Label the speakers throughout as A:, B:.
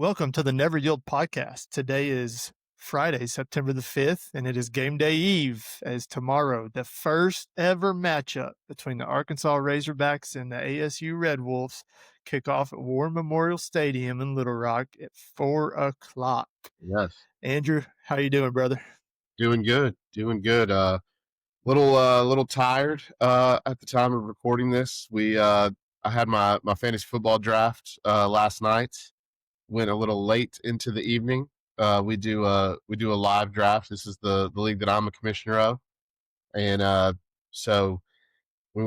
A: Welcome to the Never Yield podcast. Today is Friday, September the 5th, and it is game day eve, as tomorrow, the first ever matchup between the Arkansas Razorbacks and the ASU Red Wolves kick off at War Memorial Stadium in Little Rock at 4 o'clock.
B: Yes.
A: Andrew, how you doing, brother?
B: Doing good. Little tired at the time of recording this. I had my fantasy football draft last night. Went a little late into the evening. We do a live draft. This is the league that I'm a commissioner of, and so we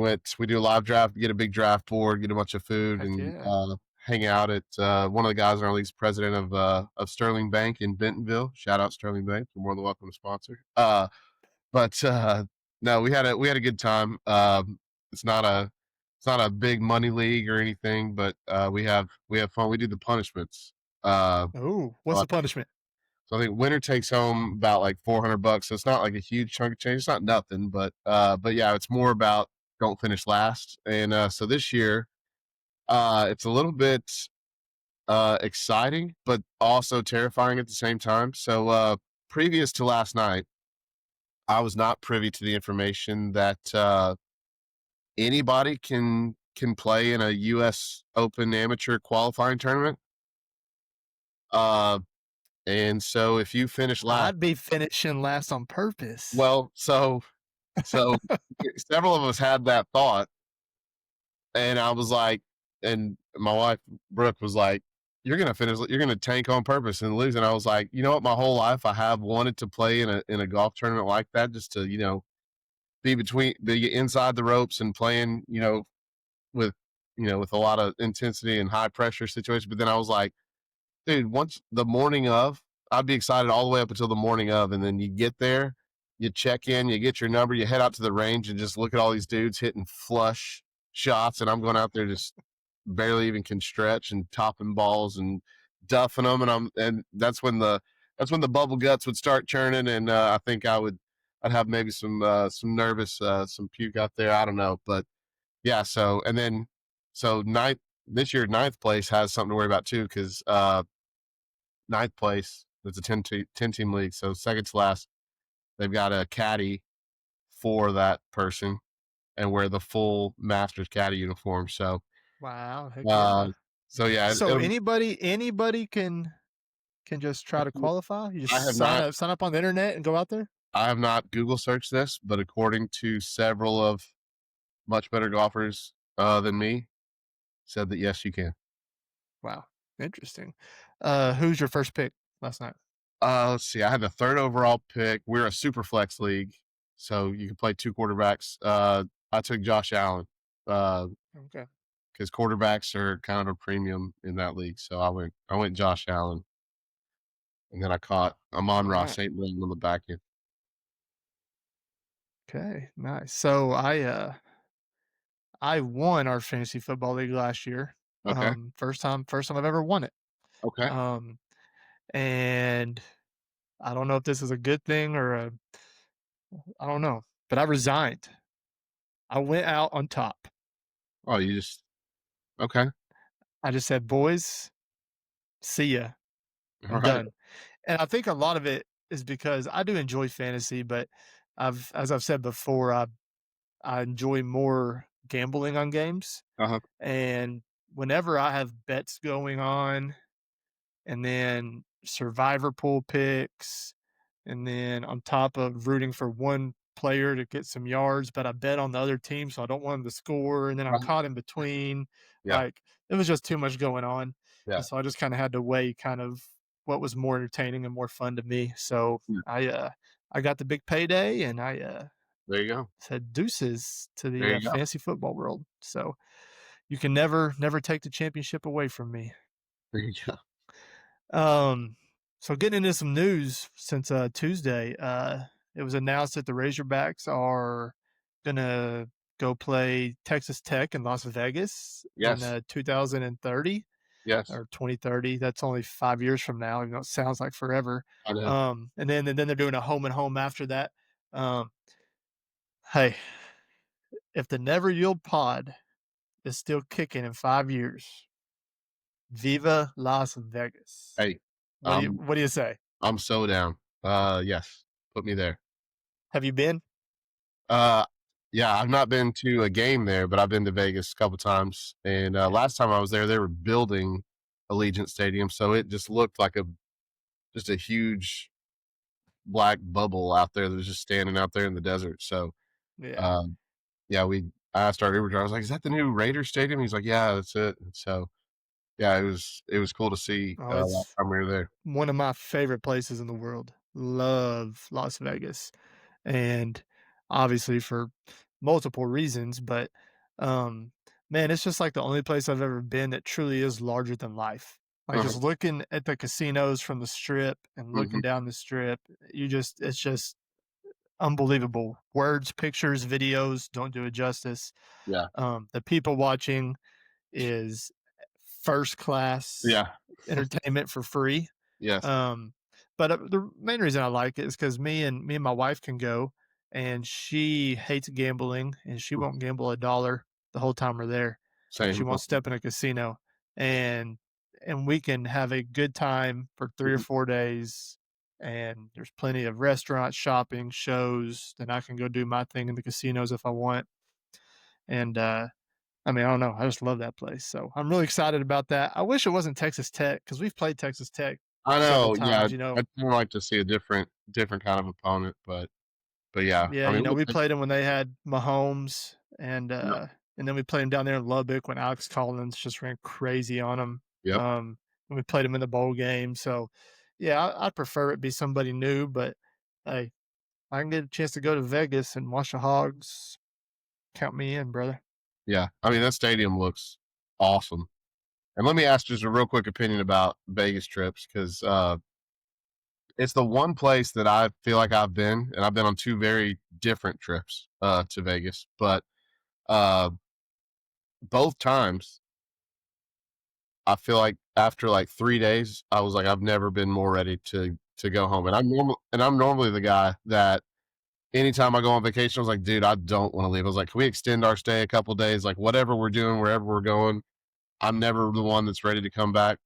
B: do a live draft, get a big draft board, get a bunch of food,
A: Heck
B: and
A: yeah.
B: hang out at one of the guys in our league's president of Sterling Bank in Bentonville. Shout out Sterling Bank. You're more than welcome to sponsor. But no, we had a good time. It's not a big money league or anything, but we have fun. We do the punishments.
A: Oh, what's the punishment?
B: So I think winner takes home about like $400. So it's not like a huge chunk of change. It's not nothing, but yeah, it's more about don't finish last. And so this year, it's a little bit exciting, but also terrifying at the same time. So previous to last night, I was not privy to the information that anybody can play in a U.S. Open amateur qualifying tournament. And so if you finish last,
A: I'd be finishing last on purpose.
B: well, so several of us had that thought, and I was like, and my wife Brooke was like, "You're gonna finish. You're gonna tank on purpose and lose." And I was like, you know what? My whole life, I have wanted to play in a golf tournament like that, just to be inside the ropes and playing, with with a lot of intensity and high pressure situation. But then I was like, dude, once the morning of, I'd be excited all the way up until the morning of, and then you get there, you check in, you get your number, you head out to the range and just look at all these dudes hitting flush shots, and I'm going out there just barely even can stretch and topping balls and duffing them, and that's when the bubble guts would start churning, and I think I'd have maybe some nervous some puke out there. I don't know, but yeah. So this year ninth place has something to worry about too, because ninth place, it's a 10 team league, so second to last, they've got a caddy for that person and wear the full Masters caddy uniform. So
A: Wow, heck
B: uh
A: yeah.
B: so yeah,
A: So anybody can just try to qualify? You
B: I
A: just
B: have
A: sign up on the internet and go out there?
B: not Google searched this, but according to several of much better golfers than me, said that yes, you can.
A: Wow, interesting. Who's your first pick last night?
B: Let's see. I had the third overall pick. We're a super flex league, so you can play two quarterbacks. I took Josh Allen
A: Okay.
B: because quarterbacks are kind of a premium in that league. So I went Josh Allen, and then I caught Amon-Ra
A: Alright.
B: St. Brown on the back end.
A: Okay, nice. So I won our fantasy football league last year.
B: Okay.
A: First time I've ever won it.
B: Okay.
A: Um, and I don't know if this is a good thing or I don't know, but I resigned. I went out on top.
B: Oh, you just okay.
A: I just said, "Boys, see ya.
B: All
A: I'm
B: right.
A: done." And I think a lot of it is because I do enjoy fantasy, but as I've said before, I enjoy more gambling on games.
B: Uh-huh.
A: And whenever I have bets going on, and then survivor pool picks, and then on top of rooting for one player to get some yards, but I bet on the other team, so I don't want him to score, and then I'm
B: Uh-huh.
A: caught in between.
B: Yeah.
A: Like, it was just too much going on.
B: Yeah.
A: And so I just kind of had to weigh kind of what was more entertaining and more fun to me. So
B: Yeah.
A: I got the big payday, and I
B: There you go.
A: said deuces to
B: There
A: the
B: you go.
A: fantasy football world. So you can never take the championship away from me.
B: There you go.
A: Um, so getting into some news since Tuesday, it was announced that the Razorbacks are gonna go play Texas Tech in Las Vegas in
B: Yes.
A: 2030
B: Yes.
A: or 2030. That's only 5 years from now, even though it sounds like forever.
B: I know.
A: And then they're doing a home and home after that. Um, hey, if the Never Yield Pod is still kicking in 5 years, Viva Las Vegas.
B: Hey,
A: What do you say?
B: I'm so down. Yes, put me there.
A: Have you been?
B: Uh, yeah, I've not been to a game there, but I've been to Vegas a couple times. And
A: Yeah.
B: last time I was there, they were building Allegiant Stadium, so it just looked like a huge black bubble out there that was just standing out there in the desert. So,
A: Yeah.
B: um, yeah, I asked our Uber driver, I was like, "Is that the new Raiders stadium?" He's like, "Yeah, that's it." And so, yeah, it was cool to see
A: Oh,
B: last
A: it's
B: time we were there.
A: one of my favorite places in the world. Love Las Vegas. And obviously for multiple reasons, but um man, it's just like the only place I've ever been that truly is larger than life. Like
B: Uh-huh.
A: just looking at the casinos from the strip and looking
B: Mhm.
A: down the strip, it's just unbelievable. Words, pictures, videos don't do it justice.
B: Yeah,
A: The people watching is first class
B: yeah,
A: entertainment for free.
B: yes,
A: Um, but the main reason I like it is because me and my wife can go, and she hates gambling, and she
B: Mhm.
A: won't gamble a dollar the whole time we're there. She
B: Same.
A: won't step in a casino, and we can have a good time for 3 or
B: Mhm.
A: 4 days, and there's plenty of restaurants, shopping, shows, then I can go do my thing in the casinos if I want, and, I mean, I don't know, I just love that place, so I'm really excited about that. I wish it wasn't Texas Tech because 'cause we've played Texas Tech
B: I
A: several
B: know, yeah,
A: times, you know.
B: I'd kinda like to see a different kind of opponent, but yeah,
A: Yeah,
B: I
A: you
B: mean,
A: know,
B: we'll
A: we
B: take
A: played him when they had Mahomes,
B: yep,
A: and then we played him down there in Lubbock when Alex Collins just ran crazy on him.
B: yep,
A: And we played him in the bowl game, so, yeah, I'd prefer it be somebody new, but, hey, I can get a chance to go to Vegas and watch the Hogs, count me in, brother.
B: yeah. I mean, that stadium looks awesome. And let me ask just a real quick opinion about Vegas trips because it's the one place that I feel like I've been, and I've been on two very different trips to Vegas, but uh, both times I feel like after like 3 days, I was like, I've never been more ready to go home. And I'm normally the guy that anytime I go on vacation, I was like, dude, I don't want to leave. I was like, can we extend our stay a couple days? Like whatever we're doing, wherever we're going, I'm never the one that's ready to come back.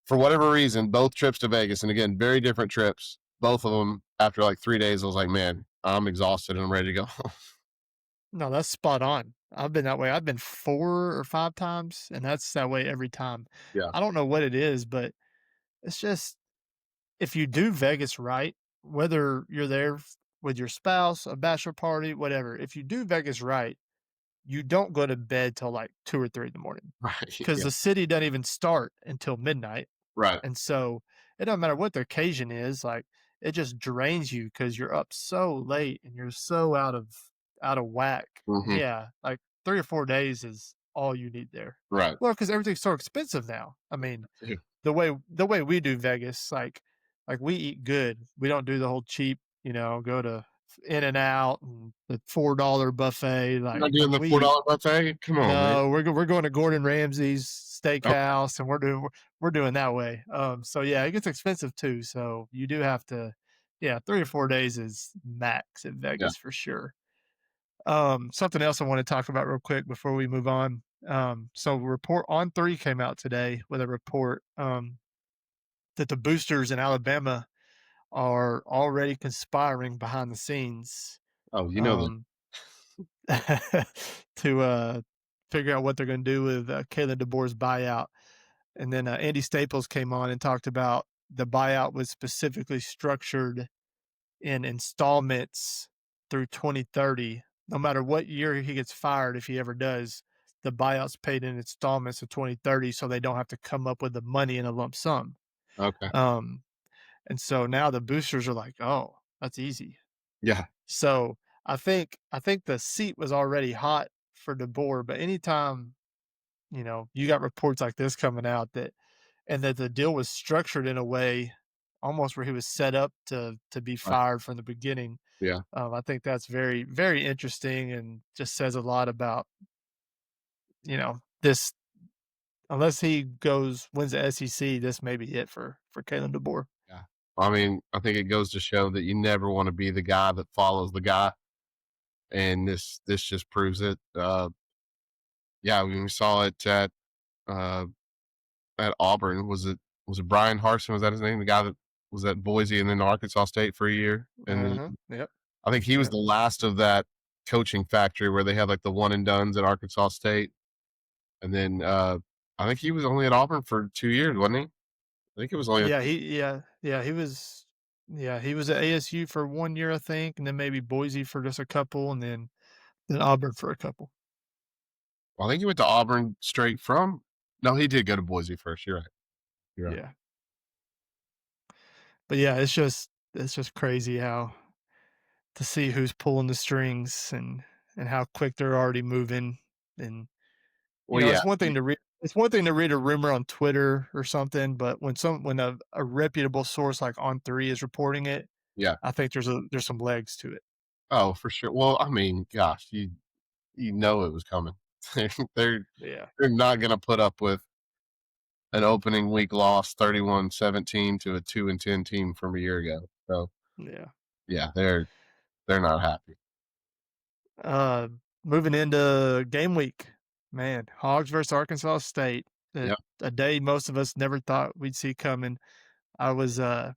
B: For whatever reason, both trips to Vegas, and again, very different trips. Both of them after like 3 days, I was like, man, I'm exhausted and I'm ready to go home.
A: No, that's spot on. I've been that way. I've been 4 or 5 times, and that's that way every time.
B: Yeah.
A: I don't know what it is, but it's just if you do Vegas right, whether you're there with your spouse, a bachelor party, whatever, if you do Vegas right, you don't go to bed till like 2 or 3 in the morning
B: Right.
A: because
B: Yeah.
A: the city doesn't even start until midnight.
B: Right.
A: And so it doesn't matter what the occasion is, like it just drains you because you're up so late and you're so out of whack. And
B: Hmm.
A: yeah, like 3 or 4 days is all you need there.
B: Right.
A: Well, because everything's so expensive now. I mean,
B: Yeah.
A: the way we do Vegas, like we eat good. We don't do the whole cheap, go to In and Out and the $4 buffet.
B: You're
A: Like
B: not doing
A: like
B: the
A: we eat.
B: $4 buffet? Come on, man.
A: No, we're going to Gordon Ramsay's
B: Okay.
A: steakhouse, and we're doing that way. So yeah, it gets expensive too. So you do have to, yeah, 3 or 4 days is max in
B: Yeah.
A: Vegas for sure. Something else I want to talk about real quick before we move on. So report on three came out today with a report that the boosters in Alabama are already conspiring behind the scenes
B: Oh, you know that.
A: um, to figure out what they're going to do with Kayla DeBoer's buyout. And then Andy Staples came on and talked about the buyout was specifically structured in installments through 2030. No matter what year he gets fired, if he ever does, the buyout's paid in installments of 2030, so they don't have to come up with the money in a lump sum.
B: Okay.
A: Um, and so now the boosters are like, "Oh, that's easy."
B: Yeah.
A: So I think the seat was already hot for DeBoer, but anytime you got reports like this coming out that the deal was structured in a way almost where he was set up to be
B: Right.
A: fired from the beginning.
B: Yeah.
A: I think that's very very interesting and just says a lot about this. Unless he goes wins the SEC, this may be it for Kalen DeBoer.
B: Yeah. I mean, I think it goes to show that you never want to be the guy that follows the guy, and this just proves it. Yeah, we saw it at uh, at Auburn. Was it Brian Harsin? Was that his name? The guy that was at Boise and then Arkansas State for a year, and then
A: Yep.
B: I think he was
A: Yep.
B: the last of that coaching factory where they had like the one and dones at Arkansas State, and then I think he was only at Auburn for 2 years, wasn't he? I think it was only.
A: He was at ASU for 1 year, I think, and then maybe Boise for just a couple, and then Auburn for a couple.
B: I think he went to Auburn straight from. No, he did go to Boise first. You're right. You're right.
A: Yeah. But yeah, it's just crazy how to see who's pulling the strings and how quick they're already moving. And
B: Well, yeah,
A: it's one thing to read a rumor on Twitter or something, but when a reputable source like On3 is reporting it,
B: yeah.
A: I think there's some legs to it.
B: Oh, for sure. Well, I mean, gosh, you know it was coming. They're
A: Yeah.
B: they're not going to put up with an opening week loss 31-17 to a 2-10 team from a year ago. So
A: Yeah.
B: yeah, they're not happy.
A: Uh, moving into game week, man, Hogs versus Arkansas State.
B: Yeah,
A: A day most of us never thought we'd see coming. I was uh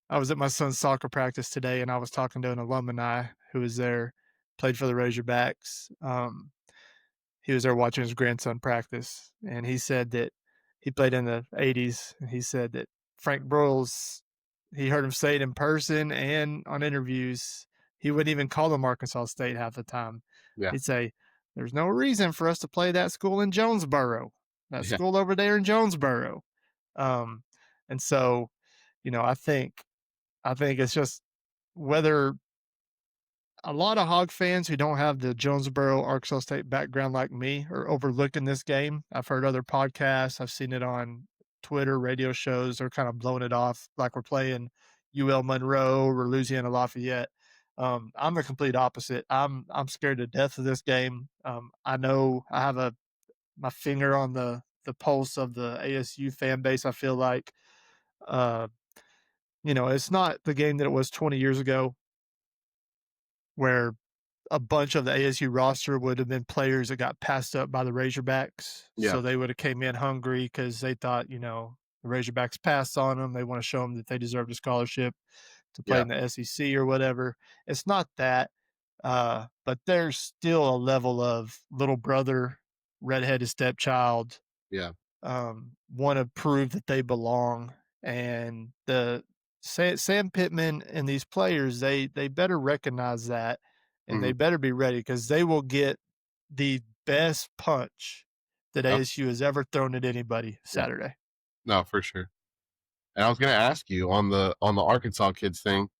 A: I was at my son's soccer practice today, and I was talking to an alumni who was there, played for the Razorbacks. He was there watching his grandson practice, and he said that he played in the '80s. And he said that Frank Broyles, he heard him say it in person and on interviews. He wouldn't even call them Arkansas State half the time.
B: yeah,
A: He'd say, "There's no reason for us to play that school in Jonesboro. That
B: yeah,
A: school over there in Jonesboro." Um, and so, I think it's just whether a lot of Hog fans who don't have the Jonesboro, Arkansas State background like me are overlooking this game. I've heard other podcasts, I've seen it on Twitter, radio shows. They're kind of blowing it off like we're playing UL Monroe or Louisiana Lafayette. I'm the complete opposite. I'm scared to death of this game. I know I have my finger on the pulse of the ASU fan base. I feel like uh, it's not the game that it was 20 years ago where a bunch of the ASU roster would have been players that got passed up by the Razorbacks.
B: yeah,
A: So they would have came in hungry because they thought, the Razorbacks passed on them. They want to show them that they deserved a scholarship to play
B: yeah,
A: in the SEC or whatever. It's not that, but there's still a level of little brother, redheaded stepchild,
B: yeah.
A: want to prove that they belong. And the Sam Pittman and these players, they better recognize that, and
B: Mhm.
A: they better be ready because they will get the best punch that
B: Yep,
A: ASU has ever thrown at anybody
B: yeah.
A: Saturday.
B: No, for sure. And I was going to ask you on the Arkansas kids thing,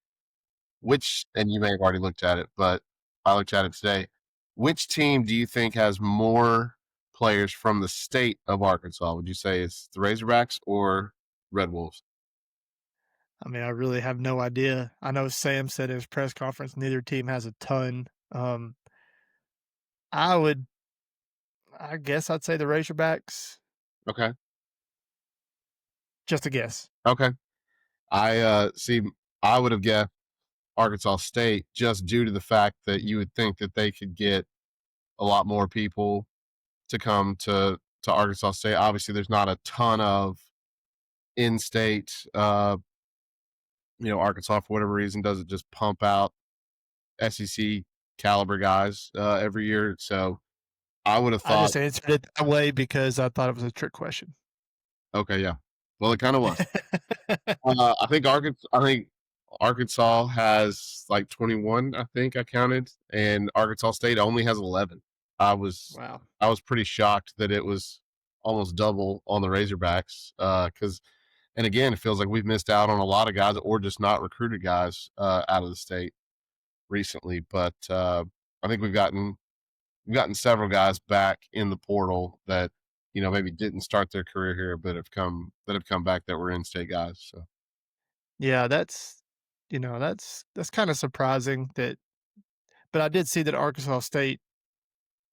B: which, and you may have already looked at it, but I looked at it today. Which team do you think has more players from the state of Arkansas? Would you say it's the Razorbacks or Red Wolves?
A: I mean, I really have no idea. I know Sam said in his press conference neither team has a ton. I would, I guess, I'd say the Razorbacks.
B: Okay.
A: Just a guess.
B: Okay. I see. I would have guessed Arkansas State just due to the fact that you would think that they could get a lot more people to come to Arkansas State. Obviously, there's not a ton of in-state. Arkansas for whatever reason doesn't just pump out SEC caliber guys every year. So I would have
A: I
B: thought,
A: just answered it that way because I thought it was a trick question.
B: okay, yeah. Well, it kind of was. I think Arkansas has like 21. I think I counted, and Arkansas State only has 11. I was
A: Wow.
B: I was pretty shocked that it was almost double on the Razorbacks. Because, and again, it feels like we've missed out on a lot of guys, or just not recruited guys out of the state recently. But I think we've gotten several guys back in the portal that maybe didn't start their career here, but have come back that were in-state guys. So
A: Yeah, that's kind of surprising that, but I did see that Arkansas State,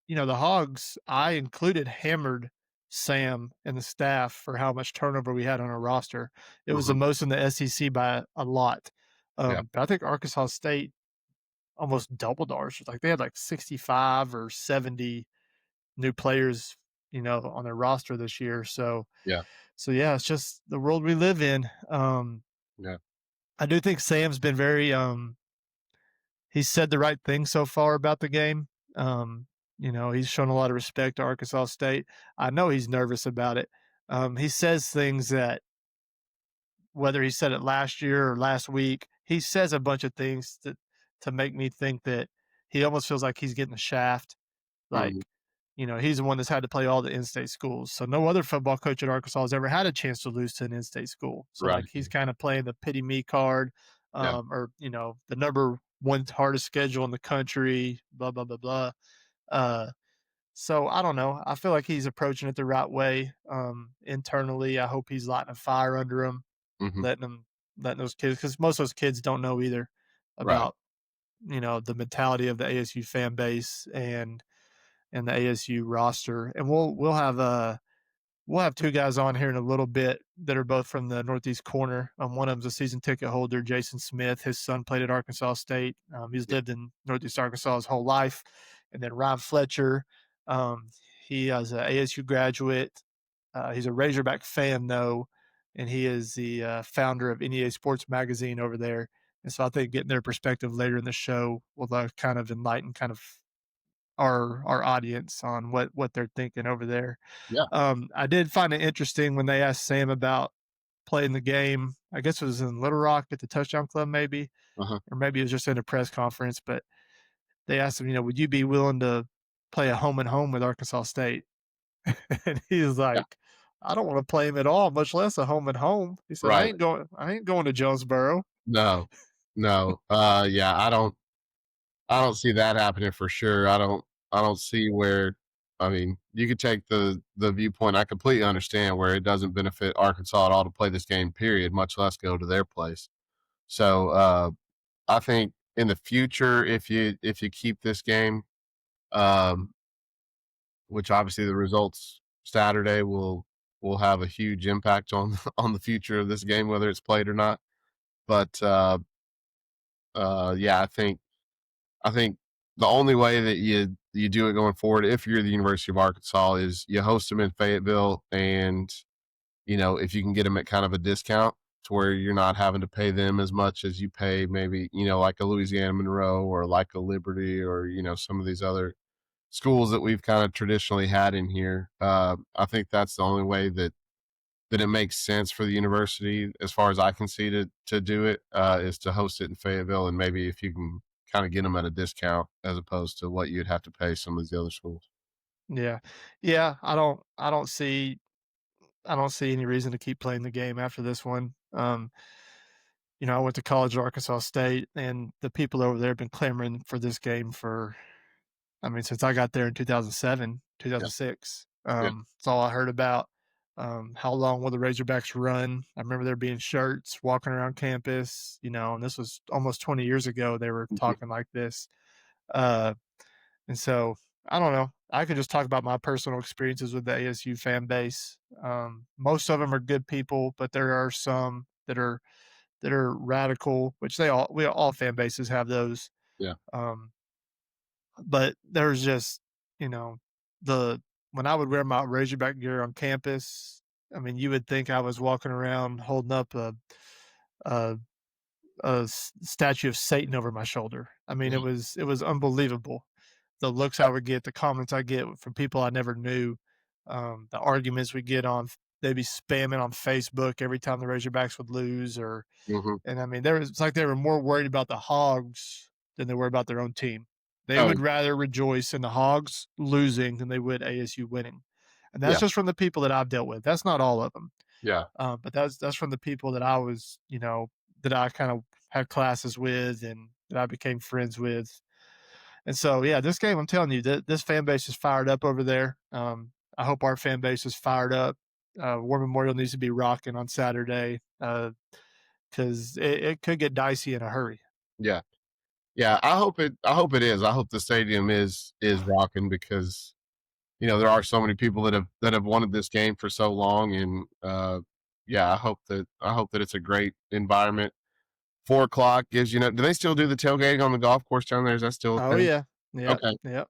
A: the Hogs, I included hammered Sam and the staff for how much turnover we had on our roster. It was the
B: mhm,
A: most in the SEC by a lot.
B: yeah,
A: But I think Arkansas State almost doubled ours. Like they had like 65 or 70 new players on their roster this year.
B: Yeah.
A: So yeah, it's just the world we live in.
B: Yeah.
A: I do think Sam's been very he's said the right thing so far about the game. He's shown a lot of respect to Arkansas State. I know he's nervous about it. He says things that, whether he said it last year or last week, he says a bunch of things to make me think that he almost feels like he's getting the shaft.
B: Mhm.
A: Like, he's the one that's had to play all the in-state schools. So no other football coach at Arkansas has ever had a chance to lose to an in-state school. So
B: Right.
A: like he's kind of playing the pity me card,
B: Yeah.
A: or the number one hardest schedule in the country, blah blah blah blah. Uh, so I don't know. I feel like he's approaching it the right way. Internally, I hope he's lighting a fire under him,
B: Mhm.
A: letting them letting those kids, because most of those kids don't know either
B: Right.
A: about the mentality of the ASU fan base and the ASU roster. And we'll have two guys on here in a little bit that are both from the Northeast corner. One of them's a season ticket holder, Jason Smith. His son played at Arkansas State. He's
B: Yeah.
A: lived in Northeast Arkansas his whole life. And then Ryan Fletcher, um, he is an ASU graduate. He's a Razorback fan, though, and he is the founder of NEA Sports Magazine over there. And so I think getting their perspective later in the show will kind of enlighten kind of our audience on what they're thinking over there.
B: Yeah.
A: I did find it interesting when they asked Sam about playing the game. I guess it was in Little Rock at the Touchdown Club, maybe,
B: Uh-huh.
A: or maybe it was just in a press conference. But they asked him, would you be willing to play a home and home with Arkansas State? And he's
B: Yeah.
A: like, I don't want to play him at all, much less a home and home. He said,
B: Right.
A: I ain't going to Jonesboro.
B: No. No. Yeah, I don't see that happening for sure. I don't see where, I mean, you could take the viewpoint. I completely understand where it doesn't benefit Arkansas at all to play this game, period, much less go to their place. So I think in the future, if you keep this game, um, which obviously the results Saturday will have a huge impact on on the future of this game, whether it's played or not. But yeah, I think the only way that you do it going forward, if you're the University of Arkansas, is you host them in Fayetteville, and if you can get them at kind of a discount to where you're not having to pay them as much as you pay maybe like a Louisiana Monroe or like a Liberty or some of these other schools that we've kind of traditionally had in here. I think that's the only way that it makes sense for the university, as far as I can see, to do it, is to host it in Fayetteville, and maybe if you can kind of get them at a discount as opposed to what you'd have to pay some of these other schools.
A: Yeah. Yeah. I don't see any reason to keep playing the game after this one. I went to college at Arkansas State, and the people over there have been clamoring for this game since I got there in 2007,
B: Yeah,
A: 2006.
B: yeah,
A: It's all I heard about. How long will the Razorbacks run? I remember there being shirts walking around campus, and this was almost 20 years ago. They were
B: mhm,
A: talking like this. Uh, and so I don't know. I could just talk about my personal experiences with the ASU fan base. Most of them are good people, but there are some that are radical, which all fan bases have those.
B: yeah,
A: Um, but there's just you know the when I would wear my Razorback gear on campus, you would think I was walking around holding up a, statue of Satan over my shoulder.
B: yeah.
A: It was unbelievable. The looks I would get, the comments I get from people I never knew, the arguments we get on. They'd be spamming on Facebook every time the Razorbacks would lose,
B: Mhm.
A: and it's like they were more worried about the Hogs than they were about their own team. They
B: Oh,
A: would rather rejoice in the Hogs losing than they would ASU winning, and that's
B: yeah,
A: just from the people that I've dealt with. That's not all of them,
B: yeah,
A: but that's from the people that I was, that I kind of had classes with and that I became friends with. And so, yeah, this game, I'm telling you, this fan base is fired up over there. I hope our fan base is fired up. War Memorial needs to be rocking on Saturday, because it could get dicey in a hurry.
B: yeah, yeah. I hope it is. I hope the stadium is rocking, because there are so many people that have wanted this game for so long, and yeah, I hope that it's a great environment. 4 o'clock gives do they still do the tailgating on the golf course down there? Is that still a
A: Oh
B: thing?
A: yeah, yeah,
B: Okay.
A: yeah.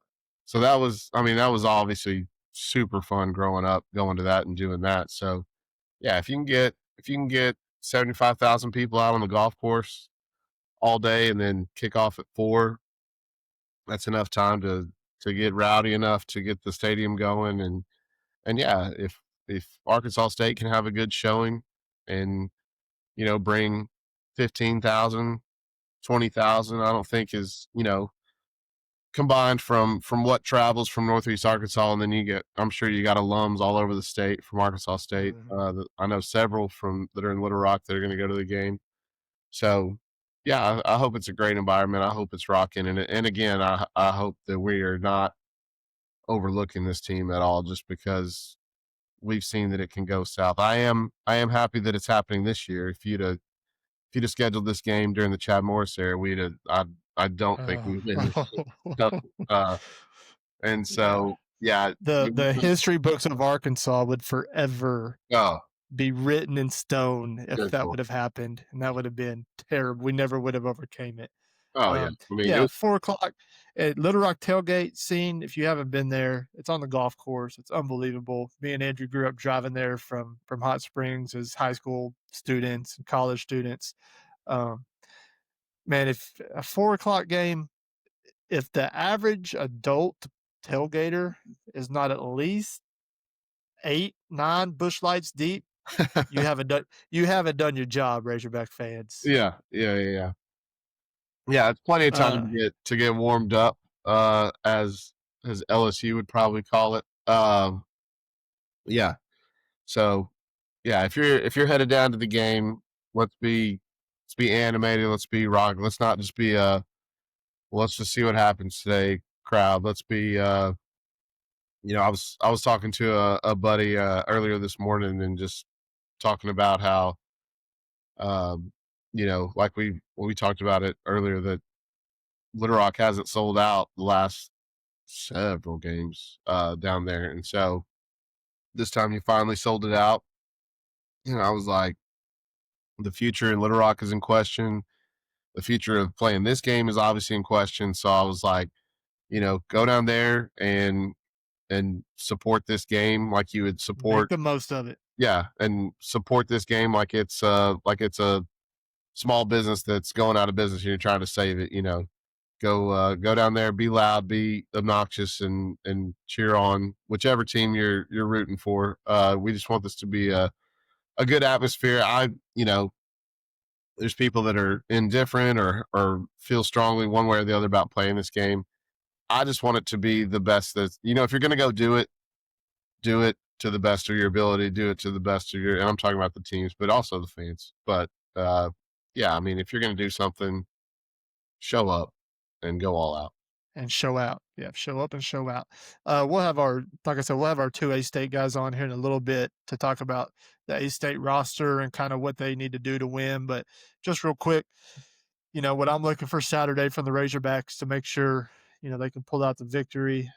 B: So that was, I mean, that was obviously super fun growing up, going to that and doing that. So yeah, if you can get 75,000 people out on the golf course all day and then kick off at 4, that's enough time to get rowdy enough to get the stadium going. And yeah, if Arkansas State can have a good showing and bring 15,000, 20,000, I don't think is combined from what travels from Northeast Arkansas, and then I'm sure you got alums all over the state from Arkansas State.
A: Mhm.
B: I know several from that are in Little Rock that are going to go to the game. So, yeah, I hope it's a great environment. I hope it's rocking, and again, I hope that we are not overlooking this team at all, just because we've seen that it can go south. I am happy that it's happening this year. If you'd have scheduled this game during the Chad Morris era, I don't think we win this
A: Oh.
B: shit. So, and
A: Yeah.
B: so, yeah,
A: The history books of Arkansas would forever
B: oh,
A: be written in stone if
B: good
A: that
B: Lord.
A: would have happened, and that would have been terrible. We never would have overcame it.
B: Oh, yeah. I mean, it
A: Yeah,
B: was
A: 4 o'clock at Little Rock tailgate scene. If you haven't been there, it's on the golf course. It's unbelievable. Me and Andrew grew up driving there from Hot Springs as high school students and college students. Um, man, if a 4 o'clock game, if the average adult tailgater is not at least 8, 9 bush lights deep, you haven't done your job, Razorback fans.
B: yeah, yeah, yeah, yeah. Yeah, it's plenty of time
A: Uh,
B: to get warmed up, as LSU would probably call it. Yeah. So, yeah, if you're headed down to the game, let's be animated, let's be rock. Let's not just be let's just see what happens today crowd. Let's be I was talking to a buddy earlier this morning and just talking about how like we talked about it earlier, that Little Rock hasn't sold out the last several games down there, and so this time you finally sold it out. And I was like, the future in Little Rock is in question. The future of playing this game is obviously in question. So I was like, go down there and support this game like you would
A: make
B: support,
A: the most of it
B: yeah, and support this game like it's a small business that's going out of business and you're trying to save it. Go down there, be loud, be obnoxious, and cheer on whichever team you're rooting for. We just want this to be a good atmosphere. There's people that are indifferent or feel strongly one way or the other about playing this game. I just want it to be the best. That if you're going to go do it to the best of your ability. Do it to the best of and I'm talking about the teams, but also the fans. But yeah, I mean, if you're going to do something, show up and go all out.
A: and show out. Yeah, show up and show out. We'll have our, like I said, we'll have our two A State guys on here in a little bit to talk about the A State roster and kind of what they need to do to win. But just real quick, what I'm looking for Saturday from the Razorbacks to make sure, they can pull out the victory.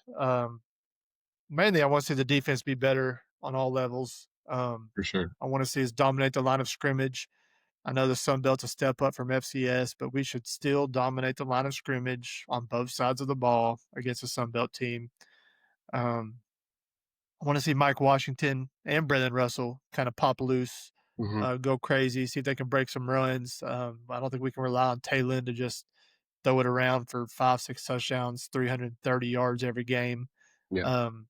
A: Mainly, I want to see the defense be better on all levels.
B: For sure.
A: I want to see us dominate the line of scrimmage. I know the Sun Belt's a step up from FCS, but we should still dominate the line of scrimmage on both sides of the ball against the Sun Belt team. Um, I want to see Mike Washington and Brendan Russell kind of pop loose,
B: Hmm.
A: go crazy, see if they can break some runs. I don't think we can rely on Taylor to just throw it around for 5, 6 touchdowns, 330 yards every game.
B: Yeah.
A: Um,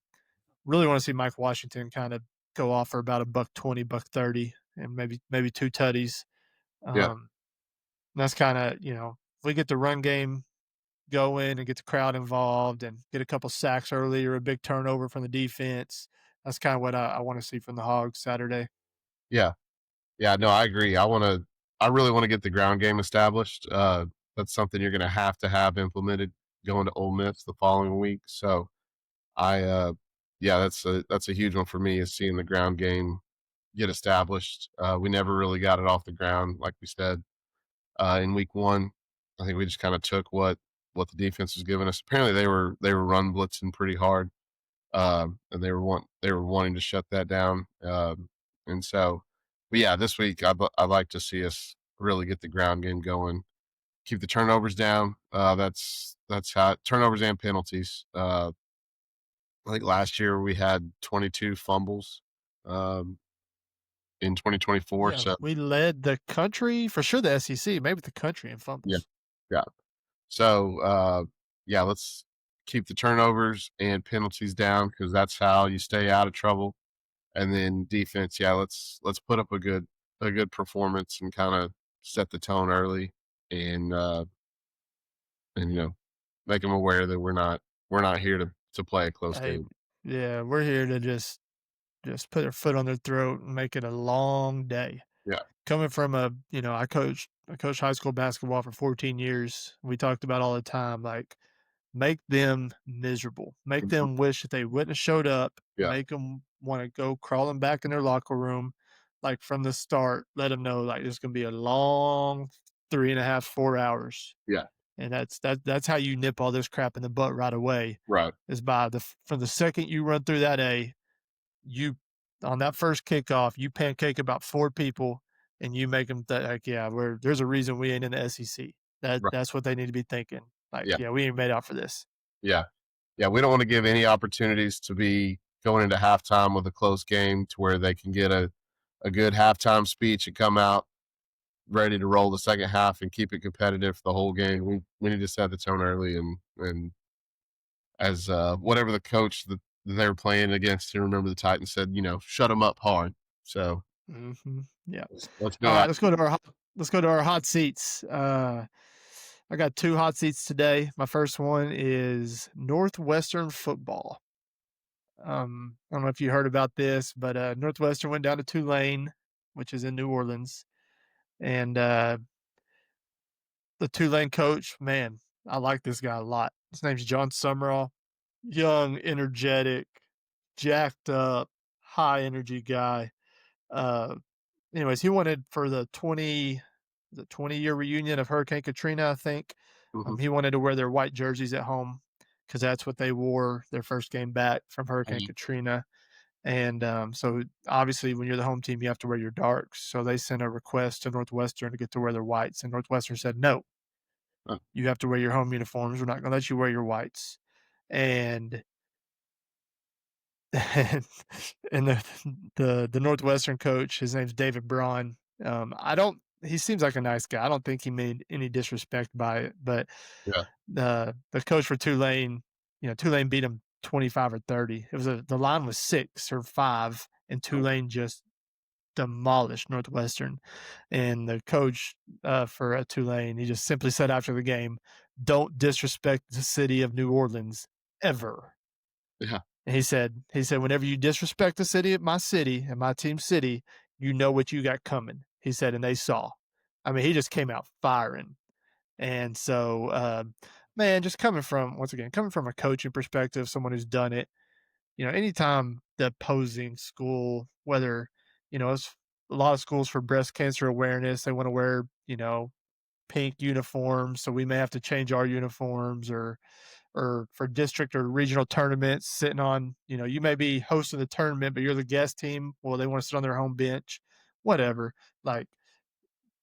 A: really want to see Mike Washington kind of go off for about a $120, $130, and maybe 2 tutties.
B: Yeah.
A: That's kind of, if we get the run game going and get the crowd involved and get a couple sacks early or a big turnover from the defense, that's kind of what I want to see from the Hogs Saturday.
B: Yeah. Yeah. No, I agree. I really want to get the ground game established. That's something you're going to have implemented going to Ole Miss the following week. So yeah, that's a huge one for me, is seeing the ground game get established. We never really got it off the ground, like we said, in week 1. I think we just kind of took what the defense was giving us. Apparently they were run blitzing pretty hard. And they were wanting to shut that down. And so, but yeah, this week I'd like to see us really get the ground game going, keep the turnovers down. That's how turnovers and penalties. I think last year we had 22 fumbles um, in 2024.
A: Yeah,
B: So
A: we led the country for sure. The SEC, maybe the country in
B: yeah,
A: fumbles.
B: yeah. So yeah, let's keep the turnovers and penalties down because that's how you stay out of trouble. And then defense, yeah, let's put up a good performance and kind of set the tone early, and make them aware that we're not here to play a close
A: Hey,
B: game.
A: yeah, we're here to just put their foot on their throat and make it a long day.
B: Yeah,
A: Coming from I coached high school basketball for 14 years. We talked about all the time, like, make them miserable, make
B: mhm,
A: them wish that they wouldn't have showed up,
B: yeah,
A: make them want to go crawling back in their locker room, like from the start. Let them know like it's gonna be a long 3.5, 4 hours,
B: yeah,
A: and that's how you nip all this crap in the butt right away.
B: right,
A: Is by the from the second you run through that A, you on that first kickoff, you pancake about 4 people and you make them like, yeah, there's a reason we ain't in the SEC.
B: right,
A: That's what they need to be thinking. Like,
B: yeah,
A: yeah, we ain't made out for this.
B: yeah, yeah. We don't want to give any opportunities to be going into halftime with a close game to where they can get a good halftime speech and come out ready to roll the second half and keep it competitive the whole game. We need to set the tone early, and as whatever the coach that they're playing against, you remember the Titans said, shut them up hard. So
A: Yeah.
B: let's
A: All
B: go
A: right,
B: out.
A: let's go to our hot seats. I got 2 hot seats today. My first one is Northwestern football. I don't know if you heard about this, but Northwestern went down to Tulane, which is in New Orleans, and the Tulane coach, man, I like this guy a lot. His name's John Summerall. Young, energetic, jacked up, high energy guy. Uh, Anyways, he wanted for the 20-year reunion of Hurricane Katrina, I think.
B: Mhm.
A: He wanted to wear their white jerseys at home because that's what they wore their first game back from Hurricane Katrina. And so obviously, when you're the home team, you have to wear your darks. So they sent a request to Northwestern to get to wear their whites, and Northwestern said, no,
B: Uh,
A: you have to wear your home uniforms. We're not going to let you wear your whites. And and, and the Northwestern coach, his name's David Braun. I don't. He seems like a nice guy. I don't think he made any disrespect by it. But
B: yeah,
A: the coach for Tulane, Tulane beat him 25 or 30. The line was 6 or 5, and
B: uh,
A: Tulane just demolished Northwestern. And the coach for Tulane, he just simply said after the game, "Don't disrespect the city of New Orleans ever."
B: yeah,
A: And he said, whenever you disrespect the city and my team city, you know what you got coming. He said, and they saw. I mean, he just came out firing. And so, man, just coming from a coaching perspective, someone who's done it, anytime the opposing school, whether, it's a lot of schools for breast cancer awareness, they want to wear, pink uniforms. So we may have to change our uniforms or for district or regional tournaments sitting on, you may be hosting the tournament, but you're the guest team. Well, they want to sit on their home bench, whatever. Like,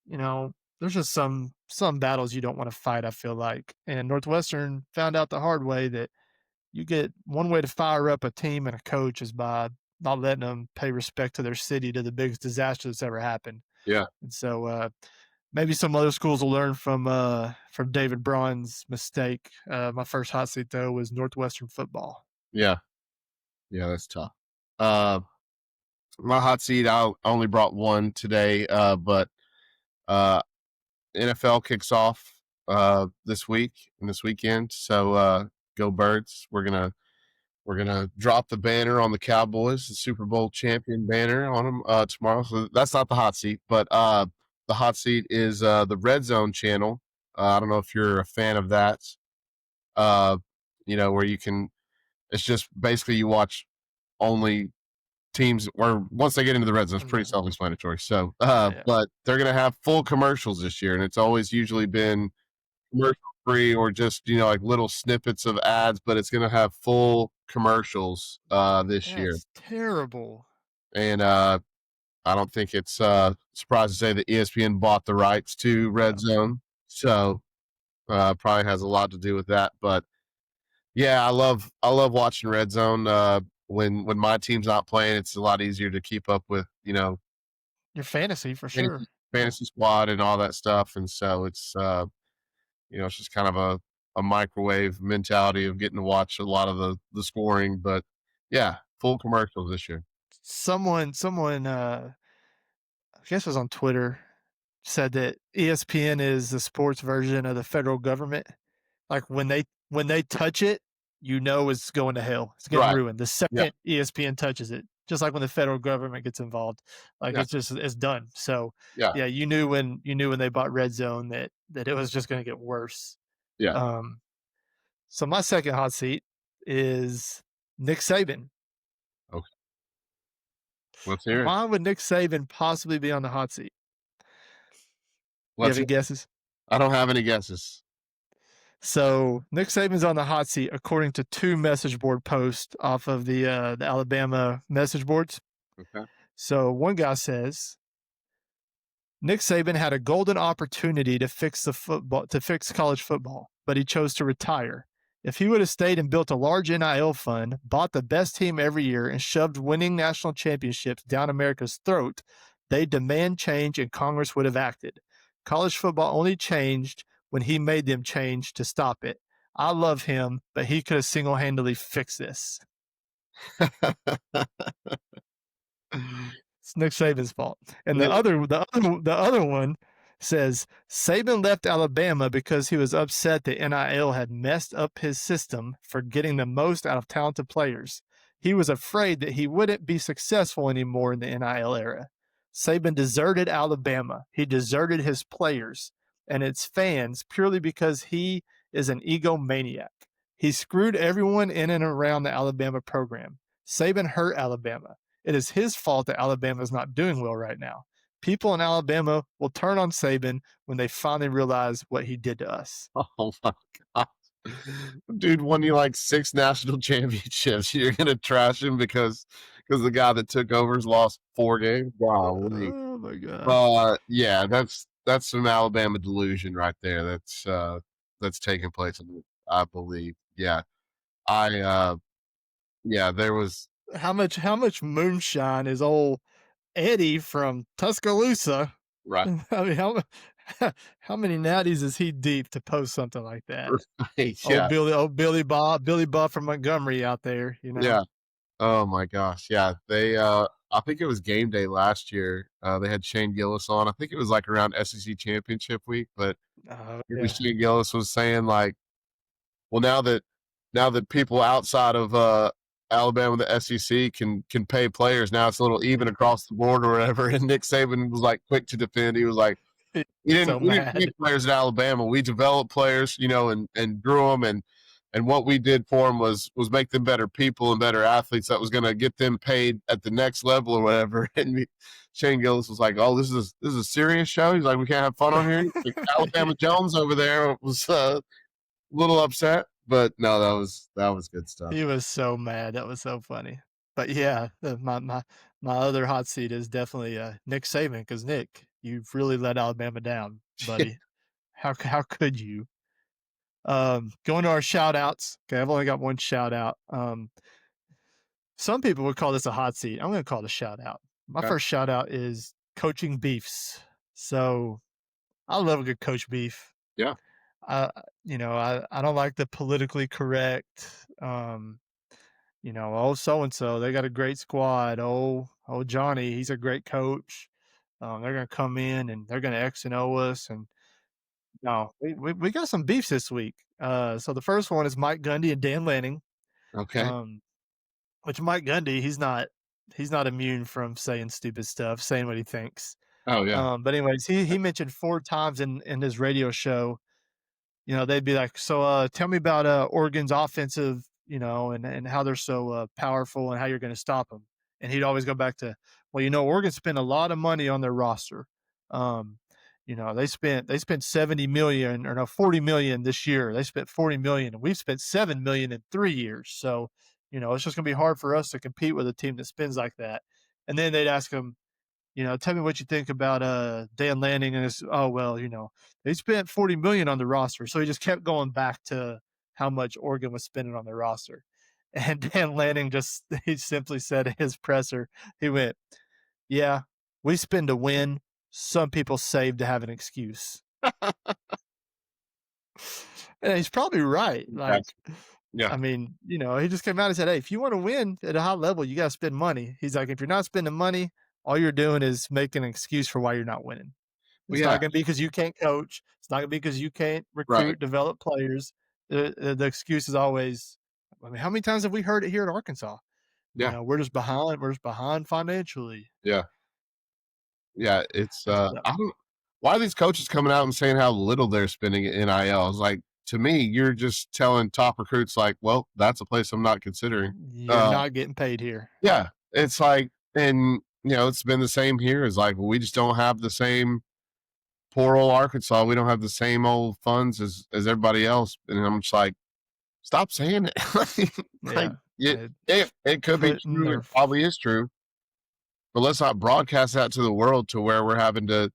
A: there's just some battles you don't want to fight, I feel like. And Northwestern found out the hard way that you get one way to fire up a team and a coach is by not letting them pay respect to their city, to the biggest disaster that's ever happened.
B: yeah,
A: And so maybe some other schools will learn from David Braun's mistake. My first hot seat though was Northwestern football.
B: yeah, yeah. That's tough. Uh, my hot seat, I only brought one today, but uh, NFL kicks off this week and this weekend. So go Birds! We're gonna drop the banner on the Cowboys, the Super Bowl champion banner on them tomorrow. So that's not the hot seat, but the hot seat is the Red Zone channel. I don't know if you're a fan of that. Uh, where you can. It's just basically you watch only teams where once they get into the red zone, it's pretty
A: Mhm.
B: self-explanatory. So,
A: Yeah.
B: but they're gonna have full commercials this year, and it's always usually been commercial free or just like little snippets of ads, but it's gonna have full commercials this year.
A: That's terrible.
B: And I don't think it's surprised to say that ESPN bought the rights to Red
A: Yeah.
B: Zone, so probably has a lot to do with that. But Yeah, I love watching Red Zone. When my team's not playing, it's a lot easier to keep up with,
A: Your fantasy for
B: fantasy,
A: sure. Yeah.
B: fantasy squad and all that stuff. And so it's just kind of a microwave mentality of getting to watch a lot of the scoring. But yeah, full commercials this year.
A: Someone I guess it was on Twitter said that ESPN is the sports version of the federal government. Like when they touch it, you know it's going to hell. It's getting
B: Right.
A: ruined the
B: Yeah.
A: second ESPN touches it. Just like when the federal government gets involved, like
B: Yeah.
A: it's done. So
B: Yeah.
A: yeah, you knew when they bought Red Zone that it was just going to get worse.
B: Yeah.
A: Um, so my second hot seat is Nick Saban.
B: Okay. Let's hear it.
A: Why would Nick Saban possibly be on the hot seat? You have
B: Let's
A: any
B: hear it.
A: guesses?
B: I don't have any guesses.
A: So Nick Saban's on the hot seat according to two message board posts off of the Alabama message boards.
B: Okay.
A: So one guy says Nick Saban had a golden opportunity to fix college football, but he chose to retire. If he would have stayed and built a large NIL fund, bought the best team every year, and shoved winning national championships down America's throat, they'd demand change and Congress would have acted. College football only changed when he made them change to stop it. I love him, but he could have single-handedly fixed this. It's Nick Saban's fault. And the other one says Saban left Alabama because he was upset that NIL had messed up his system for getting the most out of talented players. He was afraid that he wouldn't be successful anymore in the NIL era. Saban deserted Alabama. He deserted his players and its fans purely because he is an egomaniac. He screwed everyone in and around the Alabama program. Saban hurt Alabama. It is his fault that Alabama is not doing well right now. People in Alabama will turn on Saban when they finally realize what he did to us.
B: Oh my god. Dude won you like 6 national championships. You're gonna trash him because the guy that took over's lost 4 games? Golly.
A: Oh my god.
B: Yeah, that's some Alabama delusion right there. That's taking place, I believe. Yeah. I yeah, there was
A: How much moonshine is old Eddie from Tuscaloosa?
B: right.
A: I mean, how many natties is he deep to post something like that?
B: Yeah.
A: Old Billy Bob from Montgomery out there, you know.
B: Yeah. Oh my gosh. Yeah. I think it was game day last year. They had Shane Gillis on. I think it was like around SEC championship week, but
A: Oh
B: maybe
A: yeah.
B: Shane Gillis was saying like, well, now that people outside of Alabama, the SEC can pay players, now it's a little even across the board or whatever. And Nick Saban was like quick to defend. He was like,
A: So
B: we didn't
A: mad.
B: pick players at Alabama. We developed players, and grew them, and what we did for them was make them better people and better athletes. That was going to get them paid at the next level or whatever. And Shane Gillis was like, "Oh, this is a serious show." He's like, "We can't have fun on here." Like, Alabama Jones over there was a little upset, but no, that was good stuff.
A: He was so mad. That was so funny. But yeah, my other hot seat is definitely Nick Saban because Nick, you've really let Alabama down, buddy. How could you? Going to our shout outs. Okay, I've only got one shout out. Some people would call this a hot seat. I'm going to call it a shout out. My
B: Okay.
A: first shout out is coaching beefs. So I love a good coach beef.
B: Yeah.
A: I I don't like the politically correct. Oh, so and so, they got a great squad. Oh, Johnny, he's a great coach. They're gonna come in and they're gonna X and O us. And no, we got some beefs this week. So the first one is Mike Gundy and Dan Lanning.
B: Okay.
A: Um, which Mike Gundy, he's not immune from saying stupid stuff, saying what he thinks.
B: Oh yeah.
A: But anyways, he mentioned 4 times in his radio show. They'd be like, "So, tell me about Oregon's offensive, and how they're so powerful and how you're going to stop them." And he'd always go back to, "Well, Oregon spent a lot of money on their roster. Um, they spent 70 million or no 40 million this year. They spent 40 million, and we've spent 7 million in 3 years. So, it's just going to be hard for us to compete with a team that spends like that." And then they'd ask him, tell me what you think about Dan Lanning and his. Oh well, they spent 40 million on the roster, so he just kept going back to how much Oregon was spending on their roster. And Dan Lanning he simply said in his presser, he went, "Yeah, we spend to win. Some people save to have an excuse." And he's probably right. Like,
B: yeah,
A: I mean, he just came out and said, "Hey, if you want to win at a high level, you got to spend money." He's like, "If you're not spending money, all you're doing is making an excuse for why you're not winning.
B: well,
A: It's not
B: yeah,
A: going to be because you can't coach. It's not going to be because you can't
B: right,
A: recruit, develop players. The excuse is always, I mean, how many times have we heard it here at Arkansas?
B: yeah,
A: We're just behind. We're just behind financially."
B: yeah, yeah. It's
A: So,
B: I don't. Why are these coaches coming out and saying how little they're spending at NIL? It's like, to me, you're just telling top recruits like, well, that's a place I'm not considering.
A: you're not getting paid here.
B: Yeah, it's like, and it's been the same here. It's like, well, we just don't have the same. Poor old Arkansas, we don't have the same old funds as everybody else, and I'm just like, stop saying it. Like,
A: Yeah.
B: it could be
A: Putting
B: true.
A: their
B: It probably is true, but let's not broadcast that to the world to where we're having to.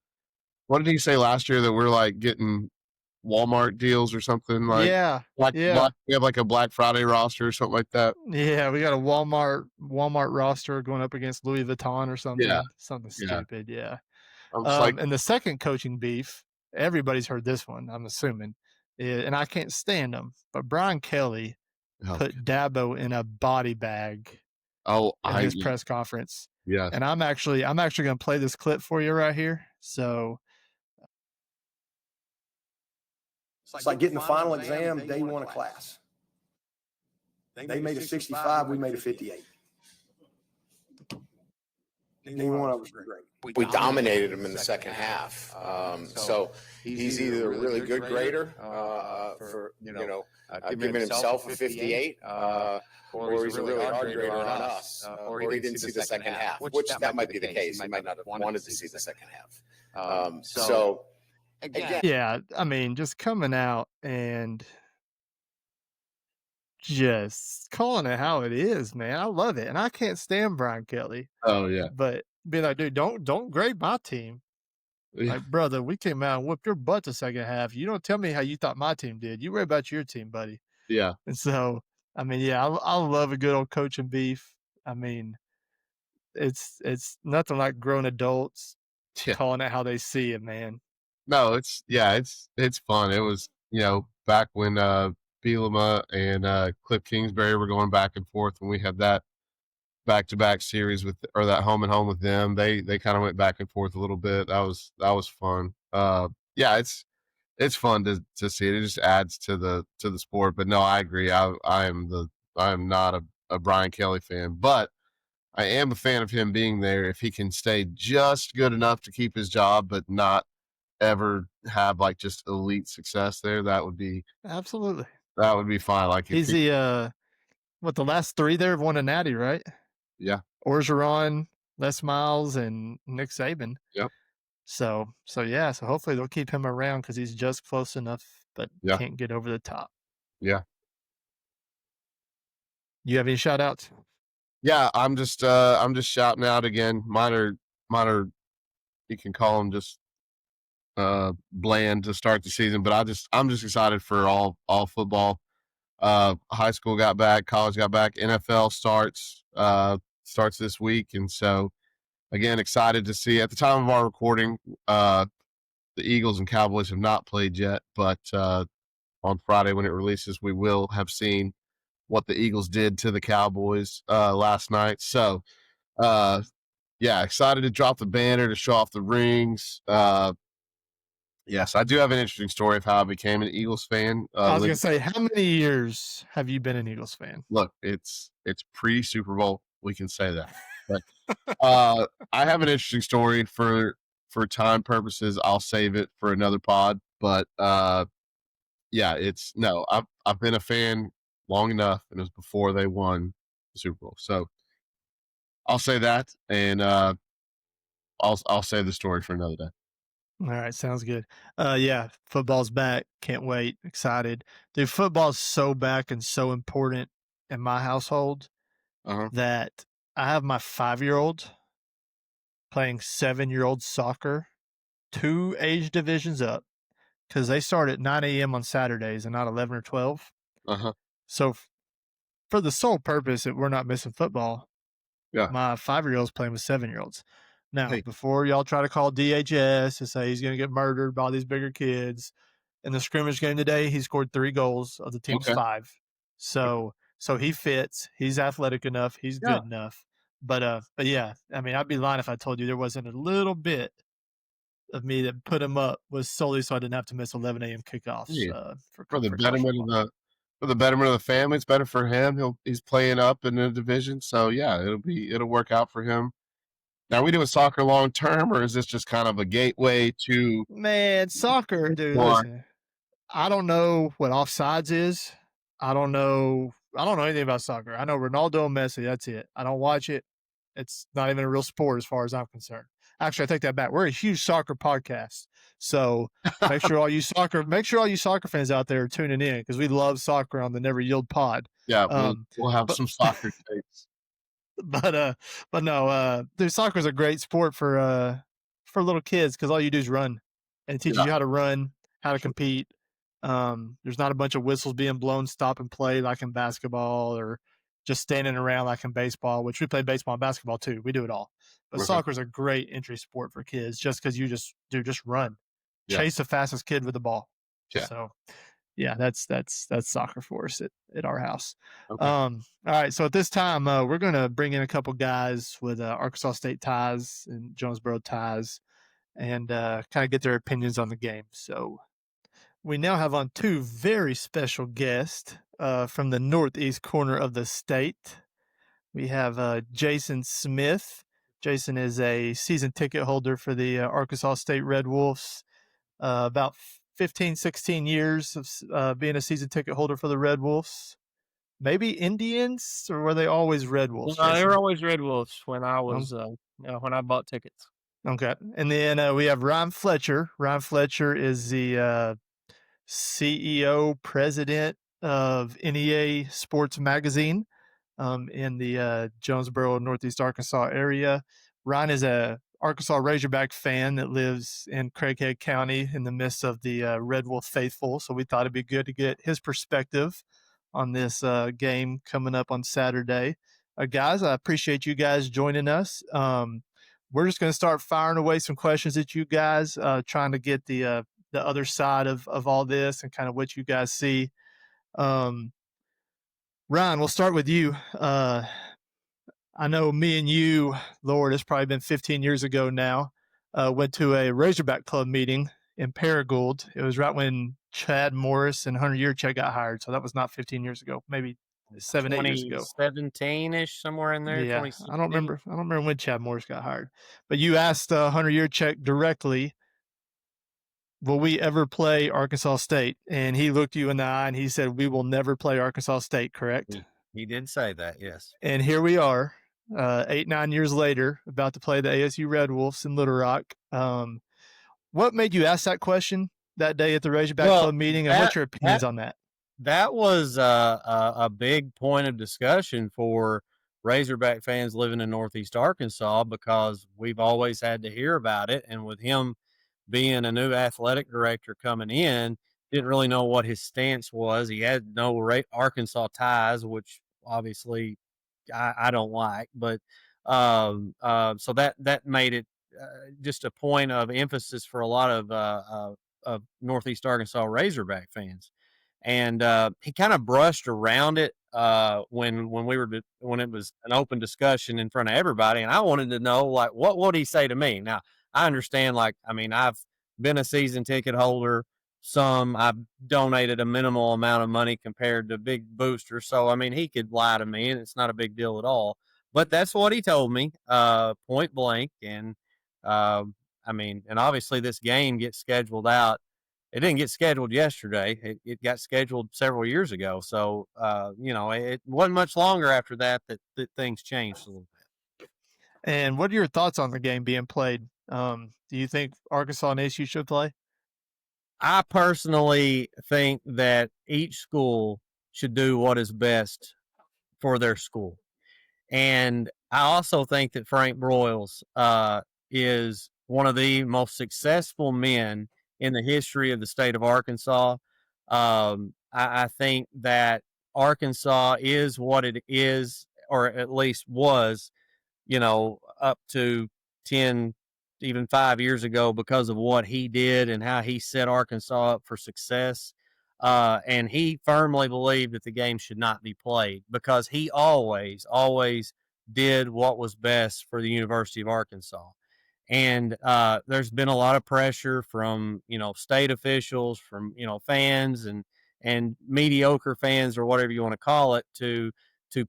B: What did he say last year that we're like getting Walmart deals or something like?
A: Yeah.
B: Like
A: Yeah.
B: we have like a Black Friday roster or something like that.
A: Yeah, we got a Walmart roster going up against Louis Vuitton or
B: Yeah,
A: something
B: yeah.
A: stupid, yeah.
B: I'm just like,
A: And the second coaching beef, everybody's heard this one, I'm assuming, and I can't stand him, but Brian Kelly
B: oh,
A: put Dabo in a body bag
B: oh,
A: in his press conference,
B: yes,
A: and I'm actually gonna play this clip for you right here. So
C: it's like getting the final exam day one of class. They made a 65, we made a 58. Neither one of us were great.
D: We dominated him in the second half. So he's either a really good grader for giving himself a 58, or he's a really hard grader on us, or he didn't see the second half, which that might be the case. He might not have wanted to see the second half. So again,
A: yeah, I mean, just coming out and just calling it how it is, man. I love it, and I can't stand Brian Kelly.
B: oh yeah,
A: But be like, "Dude, don't grade my team."
B: yeah,
A: Like, "Brother, we came out and whooped your butt the second half. You don't tell me how you thought my team did. You worry about your team, buddy."
B: yeah.
A: And so, I mean, yeah, I love a good old coaching beef. I mean, it's nothing like grown adults
B: Yeah.
A: calling it how they see it, man.
B: No, it's fun. It was, back when Bielema and Cliff Kingsbury were going back and forth when we had that back-to-back series or that home and home with them. They kind of went back and forth a little bit. That was fun. Yeah, it's fun to see it. It just adds to the sport. But no, I agree. I am not a Brian Kelly fan, but I am a fan of him being there if he can stay just good enough to keep his job, but not ever have like just elite success there.
A: Absolutely.
B: That would be fine. Like if
A: He's the the last 3 there have won a natty, right?
B: yeah,
A: Orgeron, Les Miles, and Nick Saban.
B: yep,
A: So yeah, so hopefully they'll keep him around because he's just close enough, but
B: yeah,
A: can't get over the top.
B: yeah,
A: You have any shout outs?
B: yeah. I'm just shouting out again. Mine are you can call them just bland to start the season, but I'm just excited for all football. High school got back, college got back, NFL starts this week, and so again, excited to see. At the time of our recording, the Eagles and Cowboys have not played yet, but on Friday when it releases, we will have seen what the Eagles did to the Cowboys last night. So, yeah, excited to drop the banner to show off the rings. Yes, I do have an interesting story of how I became an Eagles fan.
A: I was going to say, how many years have you been an Eagles fan?
B: Look, it's pre Super Bowl. We can say that. But I have an interesting story for time purposes. I'll save it for another pod. But yeah, I've been a fan long enough, and it was before they won the Super Bowl. So I'll say that, and I'll save the story for another day.
A: All right, sounds good. Yeah, football's back. Can't wait. Excited. Dude, football's so back and so important in my household that I have my 5-year-old playing 7-year-old soccer, 2 age divisions up, because they start at 9 a.m. on Saturdays and not 11 or 12. So for the sole purpose that we're not missing football,
B: Yeah.
A: my 5-year-old's playing with 7-year-olds. Now,
B: Hey.
A: before y'all try to call DHS to say he's going to get murdered by all these bigger kids, in the scrimmage game today, he scored 3 goals of the team's 5. So he fits. He's athletic enough. He's good enough. But yeah, I mean, I'd be lying if I told you there wasn't a little bit of me that put him up was solely so I didn't have to miss 11 a.m. kickoffs.
B: For the betterment of the family, it's better for him. He's playing up in the division, so yeah, it'll work out for him. Now, are we doing soccer long term, or is this just kind of a gateway to?
A: Man, soccer, dude. Listen, I don't know what offsides is. I don't know anything about soccer. I know Ronaldo and Messi. That's it. I don't watch it. It's not even a real sport as far as I'm concerned. Actually, I take that back. We're a huge soccer podcast, so make sure all you soccer fans out there are tuning in because we love soccer on the Never Yield Pod.
B: Yeah, we'll have some soccer tapes.
A: But no, dude, soccer is a great sport for little kids because all you do is run, and it teaches you how to run, how to compete. There's not a bunch of whistles being blown, stop and play like in basketball, or just standing around like in baseball, which we play baseball and basketball too. We do it all. But soccer is a great entry sport for kids just because you just run, chase the fastest kid with the ball. Yeah. So yeah, that's soccer for us at our house. Okay. All right. So at this time, we're going to bring in a couple guys with Arkansas State ties and Jonesboro ties and kind of get their opinions on the game. So we now have on 2 very special guests from the northeast corner of the state. We have Jason Smith. Jason is a season ticket holder for the Arkansas State Red Wolves. About 15, 16 years of being a season ticket holder for the Red Wolves. Maybe Indians, or were they always Red Wolves?
E: No, they were always Red Wolves when I was when I bought tickets.
A: Okay. And then we have Ryan Fletcher. Ryan Fletcher is the CEO, president of NEA Sports Magazine in the Jonesboro, Northeast Arkansas area. Ryan is a Arkansas Razorback fan that lives in Craighead County in the midst of the Red Wolf faithful. So we thought it'd be good to get his perspective on this game coming up on Saturday. Guys, I appreciate you guys joining us. We're just going to start firing away some questions at you guys, trying to get the other side of all this and kind of what you guys see. Ryan, we'll start with you. I know me and you, Lord, it's probably been 15 years ago now, went to a Razorback Club meeting in Paragould. It was right when Chad Morris and Hunter Yurchek got hired. So that was not 15 years ago, maybe 7, 8 years ago.
E: 2017-ish, somewhere in there.
A: Yeah, I don't remember when Chad Morris got hired. But you asked Hunter Yurchek directly, will we ever play Arkansas State? And he looked you in the eye and he said, we will never play Arkansas State, correct?
F: He did say that, yes.
A: And here we are, 8, 9 years later, about to play the ASU Red Wolves in Little Rock. What made you ask that question that day at the Razorback Club meeting, and what's your opinions on that?
F: That was a big point of discussion for Razorback fans living in Northeast Arkansas because we've always had to hear about it. And with him being a new athletic director coming in, didn't really know what his stance was. He had no Arkansas ties, which obviously I don't like. But so that made it just a point of emphasis for a lot of Northeast Arkansas Razorback fans. And he kind of brushed around it when it was an open discussion in front of everybody. And I wanted to know, like, what would he say to me? Now, I understand, I've been a season ticket holder. I've donated a minimal amount of money compared to big boosters. So, he could lie to me and it's not a big deal at all. But that's what he told me, point blank. And, and obviously this game gets scheduled out. It didn't get scheduled yesterday. It got scheduled several years ago. So, it wasn't much longer after that things changed a little bit.
A: And what are your thoughts on the game being played? Do you think Arkansas and ASU should play?
F: I personally think that each school should do what is best for their school. And I also think that Frank Broyles is one of the most successful men in the history of the state of Arkansas. I I think that Arkansas is what it is, or at least was, up to 10, even 5 years ago, because of what he did and how he set Arkansas up for success. And he firmly believed that the game should not be played because he always did what was best for the University of Arkansas. And there's been a lot of pressure from state officials, from fans and mediocre fans, or whatever you want to call it, to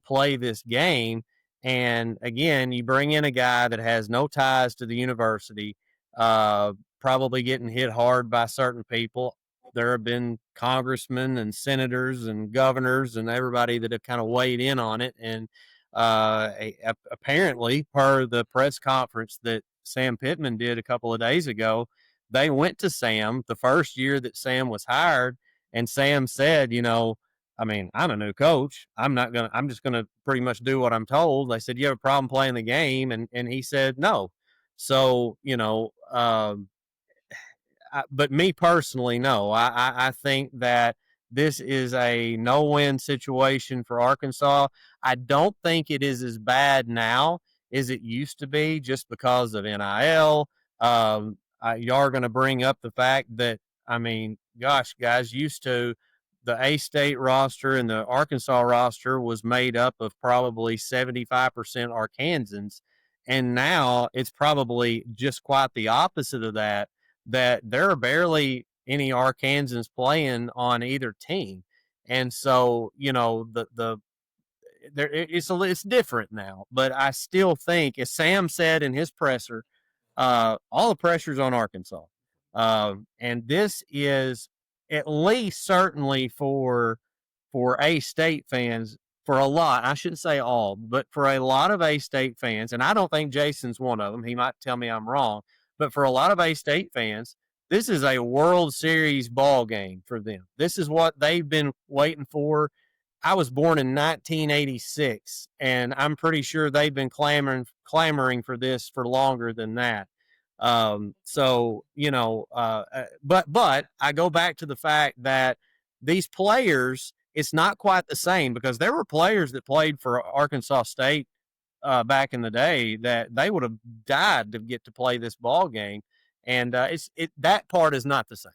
F: play this game. And again, you bring in a guy that has no ties to the university, probably getting hit hard by certain people. There have been congressmen and senators and governors and everybody that have kind of weighed in on it. And apparently, per the press conference that Sam Pittman did a couple of days ago, they went to Sam the first year that Sam was hired, and Sam said, I'm a new coach. I'm just gonna pretty much do what I'm told. They said, you have a problem playing the game? And he said, no. So, but me personally, no. I think that this is a no-win situation for Arkansas. I don't think it is as bad now as it used to be, just because of NIL. You are going to bring up the fact that, gosh, guys, used to the ASTATE roster and the Arkansas roster was made up of probably 75% Arkansans. And now it's probably just quite the opposite of that there are barely any Arkansans playing on either team. And so, it's different now, but I still think, as Sam said in his presser, all the pressure's on Arkansas. And this is, at least certainly for A-State fans, for a lot, I shouldn't say all, but for a lot of A-State fans, and I don't think Jason's one of them, he might tell me I'm wrong, but for a lot of A-State fans, this is a World Series ball game for them. This is what they've been waiting for. I was born in 1986, and I'm pretty sure they've been clamoring for this for longer than that. But I go back to the fact that these players, it's not quite the same, because there were players that played for Arkansas State back in the day that they would have died to get to play this ball game, and that part is not the same.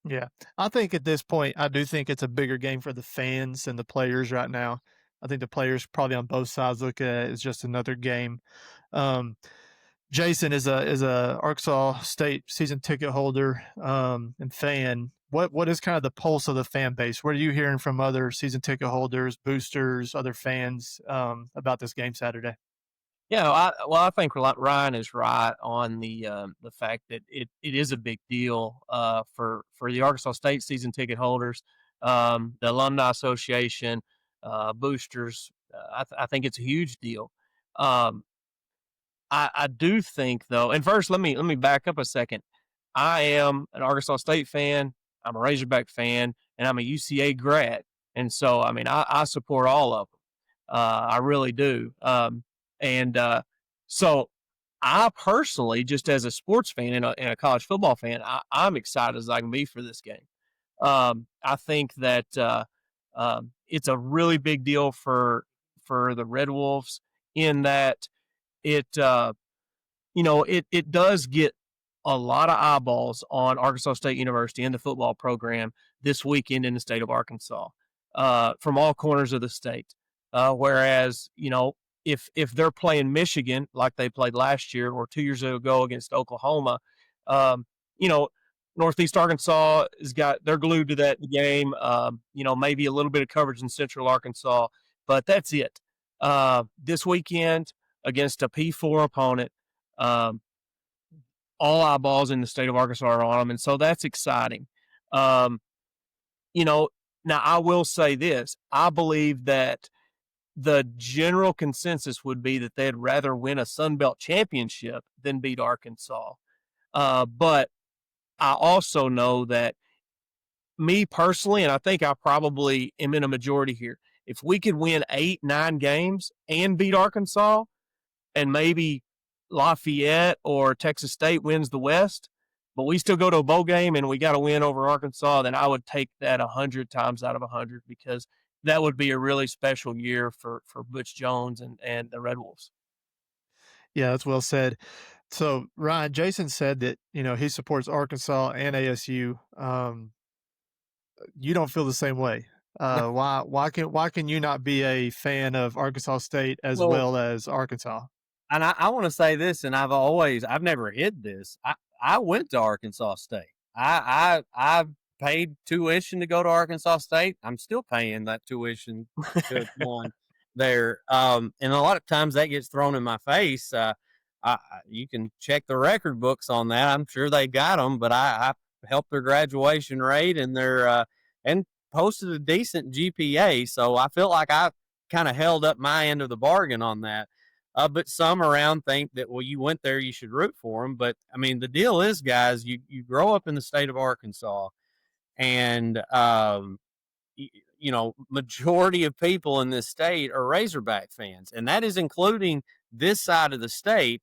A: Yeah, I think at this point, I do think it's a bigger game for the fans and the players right now. I think the players probably on both sides look at it as just another game. Jason is a Arkansas State season ticket holder and fan. What is kind of the pulse of the fan base? What are you hearing from other season ticket holders, boosters, other fans about this game Saturday?
E: Yeah, I think Ryan is right on the fact that it is a big deal for the Arkansas State season ticket holders, the Alumni Association, boosters. I think it's a huge deal. I do think, though, and first let me back up a second. I am an Arkansas State fan. I'm a Razorback fan, and I'm a UCA grad, and so I support all of them. I really do. So I personally, just as a sports fan and a college football fan, I'm excited as I can be for this game. I think that it's a really big deal for the Red Wolves, in that it does get a lot of eyeballs on Arkansas State University and the football program this weekend in the state of Arkansas, from all corners of the state. Whereas, if they're playing Michigan like they played last year or 2 years ago against Oklahoma, Northeast Arkansas they're glued to that game. Maybe a little bit of coverage in Central Arkansas, but that's it. This weekend against a P4 opponent, all eyeballs in the state of Arkansas are on them, and so that's exciting. Now I will say this: I believe that the general consensus would be that they'd rather win a Sun Belt championship than beat Arkansas. But I also know that, me personally, and I think I probably am in a majority here, if we could win 8-9 games and beat Arkansas, and maybe Lafayette or Texas State wins the West, but we still go to a bowl game and we got to win over Arkansas, then I would take that 100 times out of 100, because that would be a really special year for Butch Jones and the Red Wolves.
A: Yeah, that's well said. So, Ryan, Jason said that, he supports Arkansas and ASU. You don't feel the same way. Why can you not be a fan of Arkansas State as well as Arkansas?
F: And I want to say this, and I've never hid this. I went to Arkansas State. I paid tuition to go to Arkansas State. I'm still paying that tuition to one there. And a lot of times that gets thrown in my face. You can check the record books on that. I'm sure they got them, but I helped their graduation rate and and posted a decent GPA. So I feel like I kind of held up my end of the bargain on that. But some around think that, well, you went there, you should root for them. But I mean, the deal is, guys, you grow up in the state of Arkansas, and majority of people in this state are Razorback fans, and that is including this side of the state,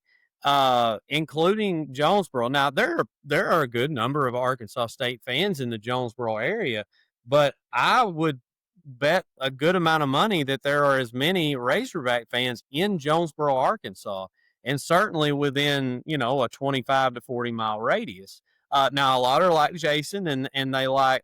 F: including Jonesboro. Now, there are a good number of Arkansas State fans in the Jonesboro area, but I would bet a good amount of money that there are as many Razorback fans in Jonesboro, Arkansas, and certainly within, a 25 to 40 mile radius. Now a lot are like Jason and they like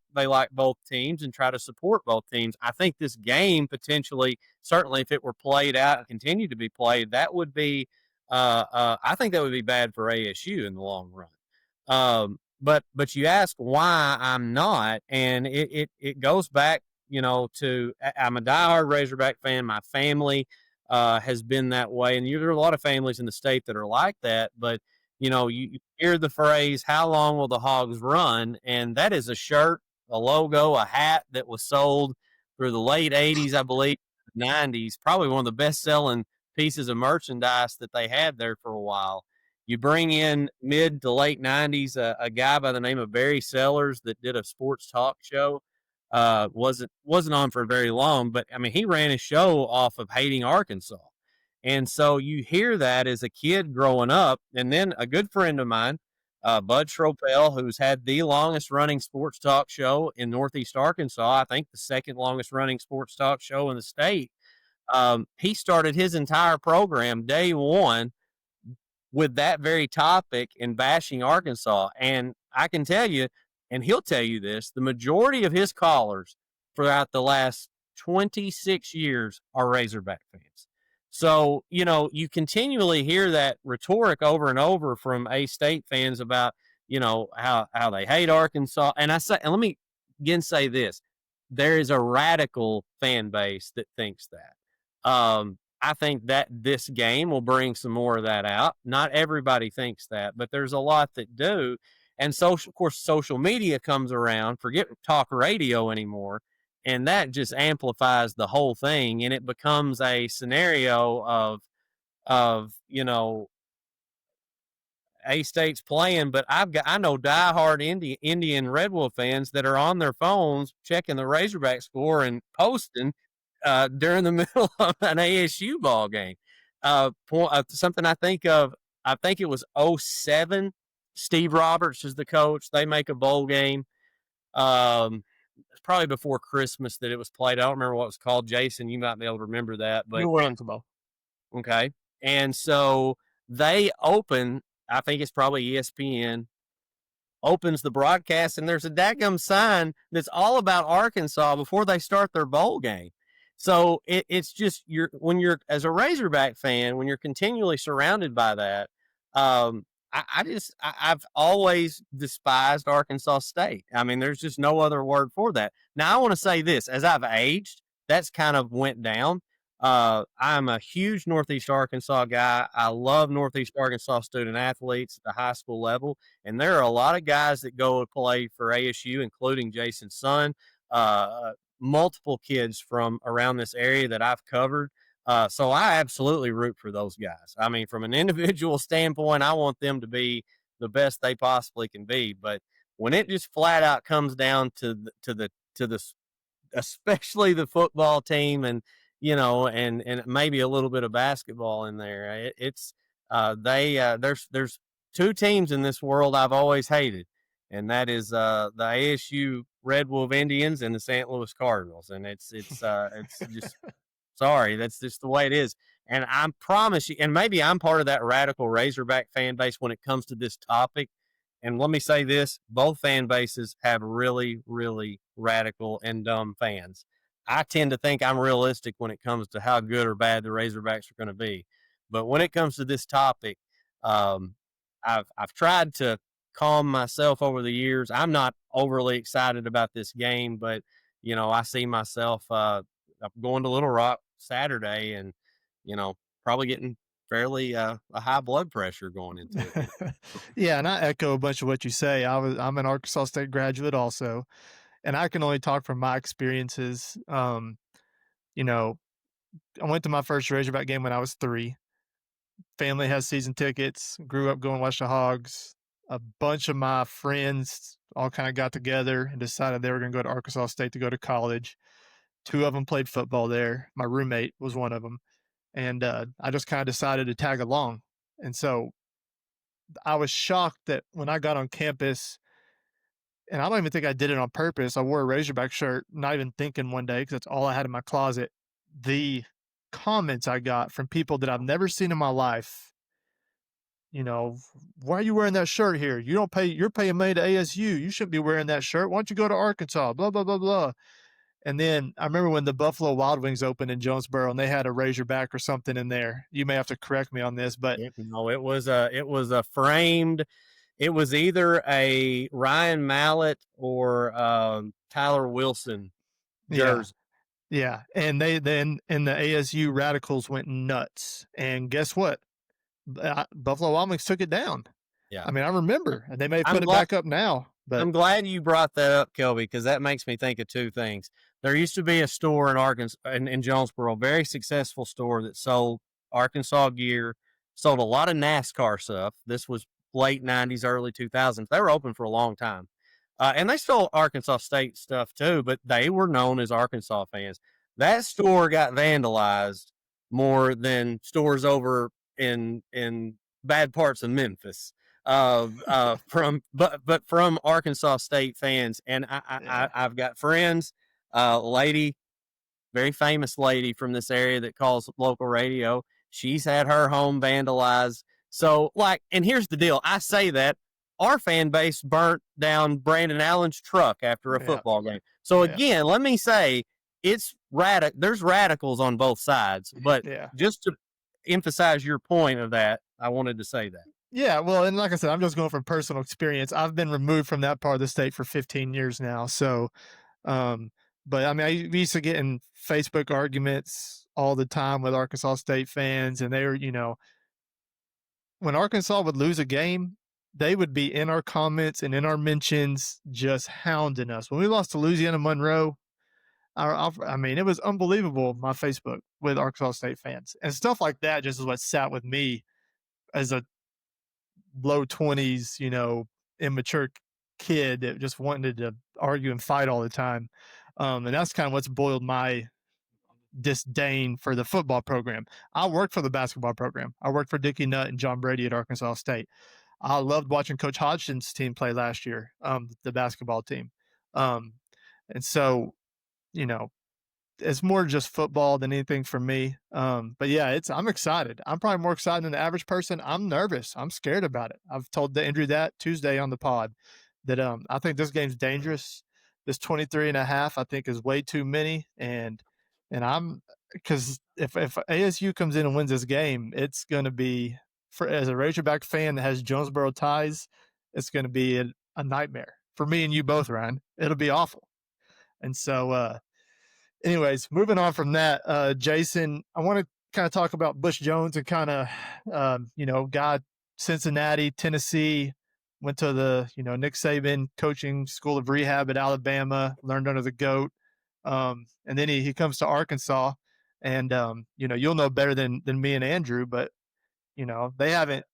F: both teams and try to support both teams. I think this game potentially, certainly if it were played out and continued to be played, that would be, I think that would be bad for ASU in the long run. But you ask why I'm not, and it goes back, to I'm a diehard Razorback fan. My family has been that way, and there are a lot of families in the state that are like that. But you hear the phrase, "How long will the hogs run?" And that is a shirt, a logo, a hat that was sold through the late '80s, I believe, '90s. Probably one of the best-selling pieces of merchandise that they had there for a while. You bring in mid to late '90s a guy by the name of Barry Sellers that did a sports talk show. Wasn't on for very long, but I mean, he ran his show off of hating Arkansas. And so you hear that as a kid growing up. And then a good friend of mine, Bud Schropel, who's had the longest running sports talk show in Northeast Arkansas, I think the second longest running sports talk show in the state. He started his entire program day one with that very topic and bashing Arkansas. And I can tell you, and he'll tell you this, the majority of his callers throughout the last 26 years are Razorback fans. So, you continually hear that rhetoric over and over from A-State fans about, how they hate Arkansas. And let me again say this, there is a radical fan base that thinks that. I think that this game will bring some more of that out. Not everybody thinks that, but there's a lot that do. And of course, social media comes around, forget talk radio anymore. And that just amplifies the whole thing. And it becomes a scenario of A-State's playing, but I know diehard Indian Red Wolf fans that are on their phones checking the Razorback score and posting during the middle of an ASU ball game. Something I think of, I think it was 2007. Steve Roberts is the coach. They make a bowl game. It's probably before Christmas that it was played. I don't remember what it was called. Jason, you might be able to remember that. But
E: New Orleans Bowl.
F: Okay. And so they open, I think it's probably ESPN, opens the broadcast, and there's a daggum sign that's all about Arkansas before they start their bowl game. So it's just, when you're, as a Razorback fan, when you're continually surrounded by that, I've always despised Arkansas State. I mean, there's just no other word for that. Now, I want to say this, as I've aged, that's kind of went down. I'm a huge Northeast Arkansas guy. I love Northeast Arkansas student athletes at the high school level. And there are a lot of guys that go to play for ASU, including Jason's son, multiple kids from around this area that I've covered. So I absolutely root for those guys. I mean, from an individual standpoint, I want them to be the best they possibly can be. But when it just flat out comes down to the especially the football team and maybe a little bit of basketball in there, there's two teams in this world I've always hated, and that is the ASU Red Wolf Indians and the St. Louis Cardinals. And it's just sorry, that's just the way it is. And I promise you, and maybe I'm part of that radical Razorback fan base when it comes to this topic. And let me say this, both fan bases have really, really radical and dumb fans. I tend to think I'm realistic when it comes to how good or bad the Razorbacks are going to be. But when it comes to this topic, I've tried to calm myself over the years. I'm not overly excited about this game, but, you know, I see myself going to Little Rock Saturday and, you know, probably getting fairly a high blood pressure going into it.
A: Yeah, and I echo a bunch of what you say. I'm an Arkansas State graduate also, and I can only talk from my experiences. You know, I went to my first Razorback game when I was 3. Family has season tickets. Grew up going to watch the Hogs. A bunch of my friends all kind of got together and decided they were going to go to Arkansas State to go to college. 2 of them played football there. My roommate was one of them. And I just kind of decided to tag along. And so I was shocked that when I got on campus, and I don't even think I did it on purpose. I wore a Razorback shirt, not even thinking one day, because that's all I had in my closet. The comments I got from people that I've never seen in my life, you know, why are you wearing that shirt here? You're paying money to ASU. You shouldn't be wearing that shirt. Why don't you go to Arkansas? Blah, blah, blah, blah. And then I remember when the Buffalo Wild Wings opened in Jonesboro and they had a Razorback or something in there. You may have to correct me on this, but
F: no, it was a framed. It was either a Ryan Mallett or Tyler Wilson jersey.
A: Yeah. And the ASU Radicals went nuts. And guess what? Buffalo Wild Wings took it down.
F: Yeah.
A: I mean, I remember, and they may put it back up now. But
F: I'm glad you brought that up, Kelby, because that makes me think of 2 things. There used to be a store in Arkansas, in Jonesboro, a very successful store that sold Arkansas gear, sold a lot of NASCAR stuff. This was late 90s, early 2000s. They were open for a long time. And they sold Arkansas State stuff too, but they were known as Arkansas fans. That store got vandalized more than stores over in bad parts of Memphis. From Arkansas State fans. And I've got friends, lady, very famous lady from this area that calls local radio. She's had her home vandalized. So and here's the deal. I say that our fan base burnt down Brandon Allen's truck after a football game. So again, let me say it's there's radicals on both sides, but just to emphasize your point of that, I wanted to say that.
A: Yeah, well, and like I said, I'm just going from personal experience. I've been removed from that part of the state for 15 years now. So, but I mean, we used to get in Facebook arguments all the time with Arkansas State fans, and they were, you know, when Arkansas would lose a game, they would be in our comments and in our mentions just hounding us. When we lost to Louisiana Monroe, I mean, it was unbelievable, my Facebook with Arkansas State fans. And stuff like that just is what sat with me as a low 20s, you know, immature kid that just wanted to argue and fight all the time. And that's kind of what's boiled my disdain for the football program. I worked for the basketball program. I worked for Dickie Nutt and John Brady at Arkansas State. I loved watching Coach Hodgson's team play last year, the basketball team. And so, you know, it's more just football than anything for me. But yeah, I'm excited. I'm probably more excited than the average person. I'm nervous. I'm scared about it. I've told Andrew that Tuesday on the pod that I think this game's dangerous. This 23.5, I think, is way too many. And because if ASU comes in and wins this game, it's going to be, as a Razorback fan that has Jonesboro ties, it's going to be a nightmare for me and you both, Ryan. It'll be awful. And so, anyways, moving on from that, Jason, I want to kind of talk about Bush Jones and kind of, you know, got Cincinnati, Tennessee, went to the, you know, Nick Saban coaching school of rehab at Alabama, learned under the GOAT. And then he comes to Arkansas and, you know, you'll know better than me and Andrew, but, you know, they haven't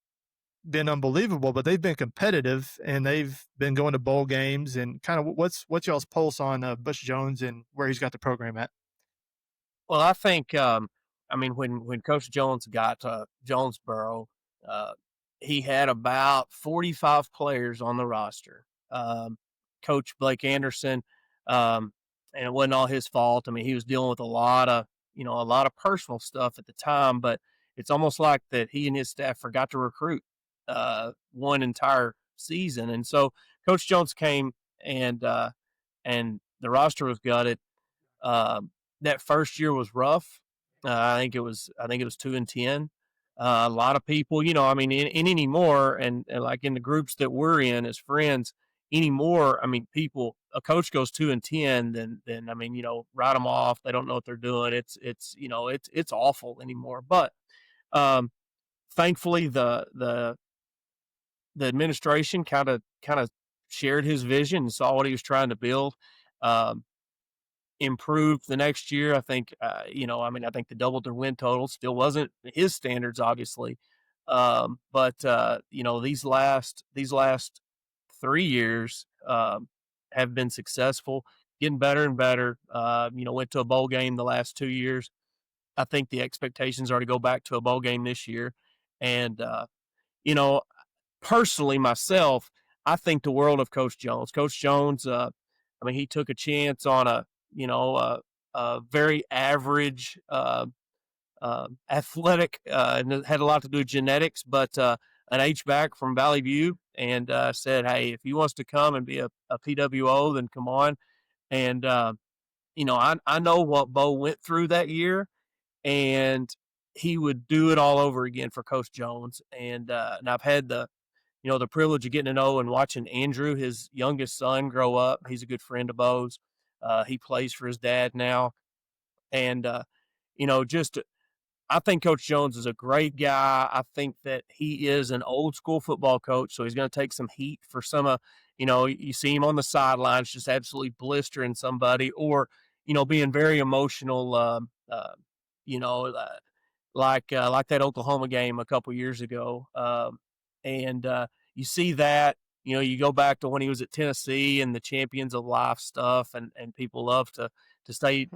A: been unbelievable, but they've been competitive and they've been going to bowl games. And kind of what's y'all's pulse on Bush Jones and where he's got the program at?
E: Well, I think, I mean, when Coach Jones got to Jonesboro, he had about 45 players on the roster. Coach Blake Anderson, and it wasn't all his fault. I mean, he was dealing with a lot of personal stuff at the time, but it's almost like that he and his staff forgot to recruit one entire season. And so Coach Jones came and the roster was gutted. That first year was rough. I think it was 2-10. A lot of people, I mean, in anymore, and like in the groups that we're in as friends anymore, I mean, a coach goes 2-10, then I mean, write them off. They don't know what they're doing. It's awful anymore. But thankfully, the administration kind of shared his vision and saw what he was trying to build. Improved the next year. I think, I think the doubled their win total. Still wasn't his standards, obviously. But these last 3 years have been successful, getting better and better. Went to a bowl game the last 2 years. I think the expectations are to go back to a bowl game this year. And, personally myself, I think the world of Coach Jones. Coach Jones, he took a chance on a very average, athletic, and it had a lot to do with genetics, but an H-back from Valley View, and said, hey, if he wants to come and be a PWO, then come on. And, I know what Bo went through that year, and he would do it all over again for Coach Jones. And I've had the privilege of getting to know and watching Andrew, his youngest son, grow up. He's a good friend of Bo's. He plays for his dad now. And, I think Coach Jones is a great guy. I think that he is an old school football coach, so he's going to take some heat for some of, you see him on the sidelines just absolutely blistering somebody, or, being very emotional, like that Oklahoma game a couple years ago. And you see that, you go back to when he was at Tennessee and the champions of life stuff, and people love to say,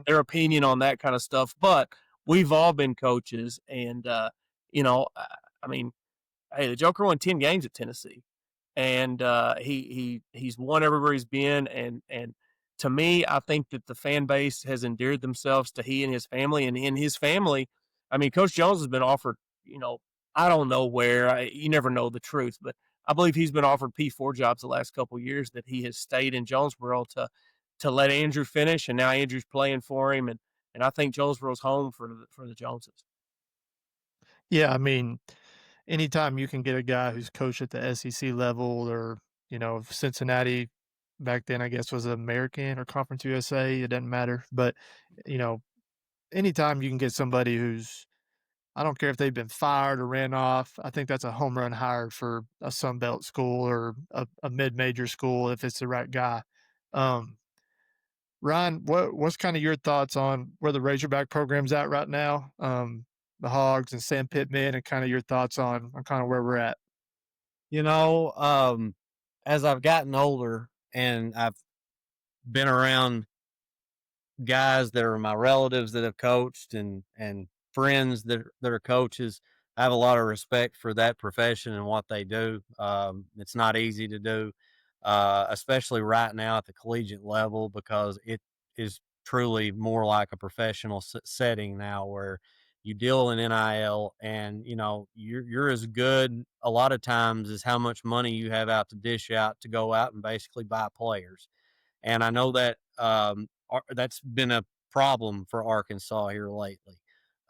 E: their opinion on that kind of stuff. But we've all been coaches, and, hey, the Joker won 10 games at Tennessee, and he's won everywhere he's been. And to me, I think that the fan base has endeared themselves to he and his family. And in his family, Coach Jones has been offered, I don't know where. You never know the truth, but I believe he's been offered P4 jobs the last couple of years, that he has stayed in Jonesboro to let Andrew finish, and now Andrew's playing for him, and I think Jonesboro's home for the Joneses.
A: Yeah, anytime you can get a guy who's coached at the SEC level, or Cincinnati back then, I guess, was American or Conference USA, it doesn't matter. But anytime you can get somebody who's, I don't care if they've been fired or ran off, I think that's a home run hire for a Sun Belt school or a mid-major school if it's the right guy. Ryan, what's kind of your thoughts on where the Razorback program's at right now? The Hogs and Sam Pittman, and kind of your thoughts on kind of where we're at.
F: As I've gotten older and I've been around guys that are my relatives that have coached, and friends that are coaches, I have a lot of respect for that profession and what they do. It's not easy to do, especially right now at the collegiate level, because it is truly more like a professional setting now, where you deal in NIL, and you're as good a lot of times as how much money you have out to dish out to go out and basically buy players. And I know that that's been a problem for Arkansas here lately,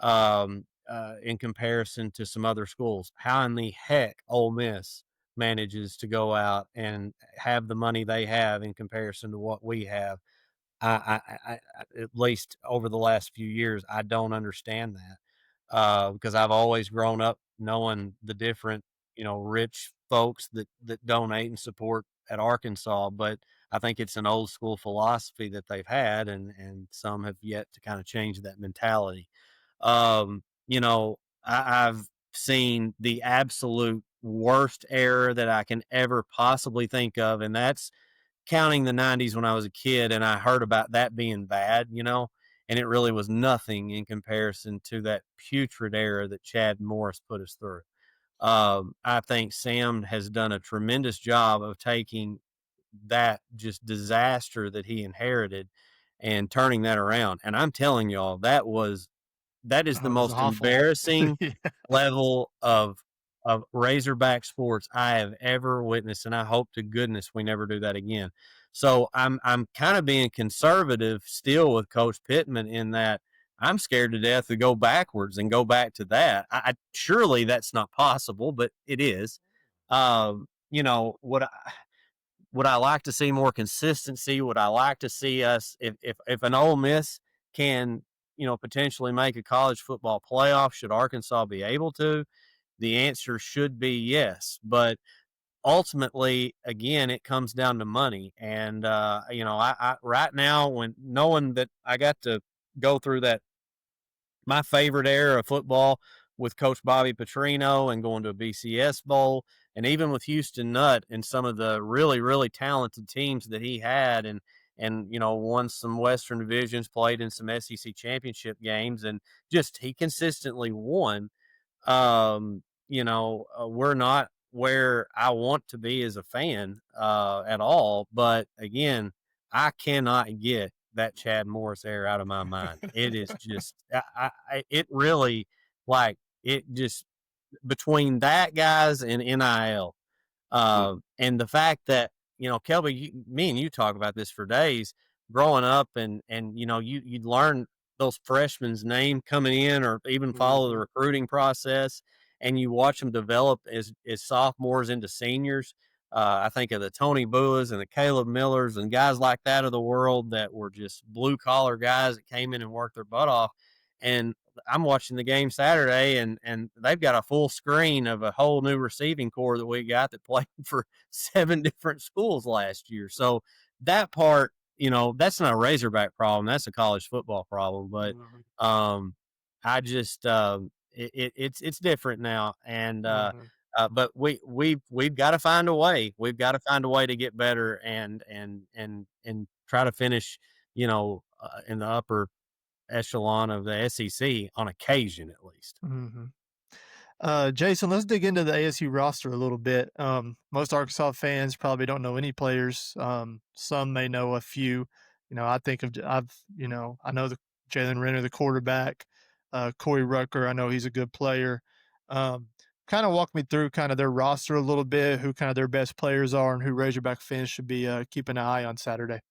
F: in comparison to some other schools. How in the heck Ole Miss manages to go out and have the money they have in comparison to what we have, I at least over the last few years, I don't understand that, because I've always grown up knowing the different, rich folks that donate and support at Arkansas. But I think it's an old school philosophy that they've had, and some have yet to kind of change that mentality. I've seen the absolute worst error that I can ever possibly think of, and that's counting the 90s when I was a kid, and I heard about that being bad, and it really was nothing in comparison to that putrid era that Chad Morris put us through. I think Sam has done a tremendous job of taking that just disaster that he inherited and turning that around. And I'm telling y'all, that is the
A: it was
F: most
A: awful.
F: embarrassing
A: Yeah.
F: level of Razorback sports I have ever witnessed, and I hope to goodness we never do that again. So I'm kind of being conservative still with Coach Pittman in that I'm scared to death to go backwards and go back to that. Surely that's not possible, but it is. You know, would I like to see more consistency? Would I like to see us if an Ole Miss can, you know, potentially make a college football playoff? Should Arkansas be able to? The answer should be yes, but ultimately, again, it comes down to money. And you know, I right now, when knowing that I got to go through that, my favorite era of football with Coach Bobby Petrino and going to a BCS bowl, and even with Houston Nutt and some of the really, really talented teams that he had, and you know, won some Western divisions, played in some SEC championship games, and just he consistently won. You know, we're not where I want to be as a fan at all. But again, I cannot get that Chad Morris era out of my mind. It is just, it really, like, it just, between that guys and NIL, and the fact that, you know, Kelby, me and you talk about this for days, growing up, and you know, you'd learn those freshmen's name coming in, or even follow the recruiting process, and you watch them develop as sophomores into seniors. I think of the Tony Buas and the Caleb Millers and guys like that of the world that were just blue collar guys that came in and worked their butt off. And I'm watching the game Saturday, and they've got a full screen of a whole new receiving core that we got that played for 7 different schools last year. So that part, you know, that's not a Razorback problem. That's a college football problem. But I just it's different now, and but we've got to find a way. We've got to find a way to get better and try to finish, you know, in the upper echelon of the SEC on occasion, at least.
A: Jason, let's dig into the ASU roster a little bit. Most Arkansas fans probably don't know any players. Some may know a few. You know, I know the Jalen Renner, the quarterback, Corey Rucker. I know he's a good player. Kind of walk me through kind of their roster a little bit, who kind of their best players are, and who Razorback fans should be keeping an eye on Saturday.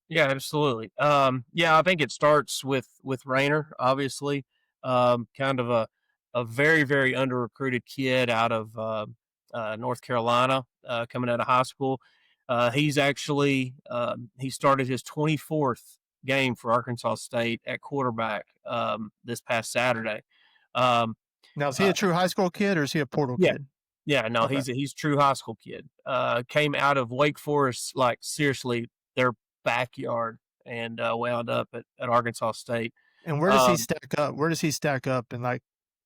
E: Yeah, absolutely. Yeah, I think it starts with Rayner, obviously. Kind of a very, very under recruited kid out of North Carolina, coming out of high school. He's actually he started his 24th game for Arkansas State at quarterback this past Saturday.
A: Now, is he a true high school kid, or is he a portal kid?
E: Yeah, no,
A: Okay.
E: he's a true high school kid. Came out of Wake Forest, like seriously, their backyard, and wound up at Arkansas State.
A: And where does he stack up? Where does he stack up in like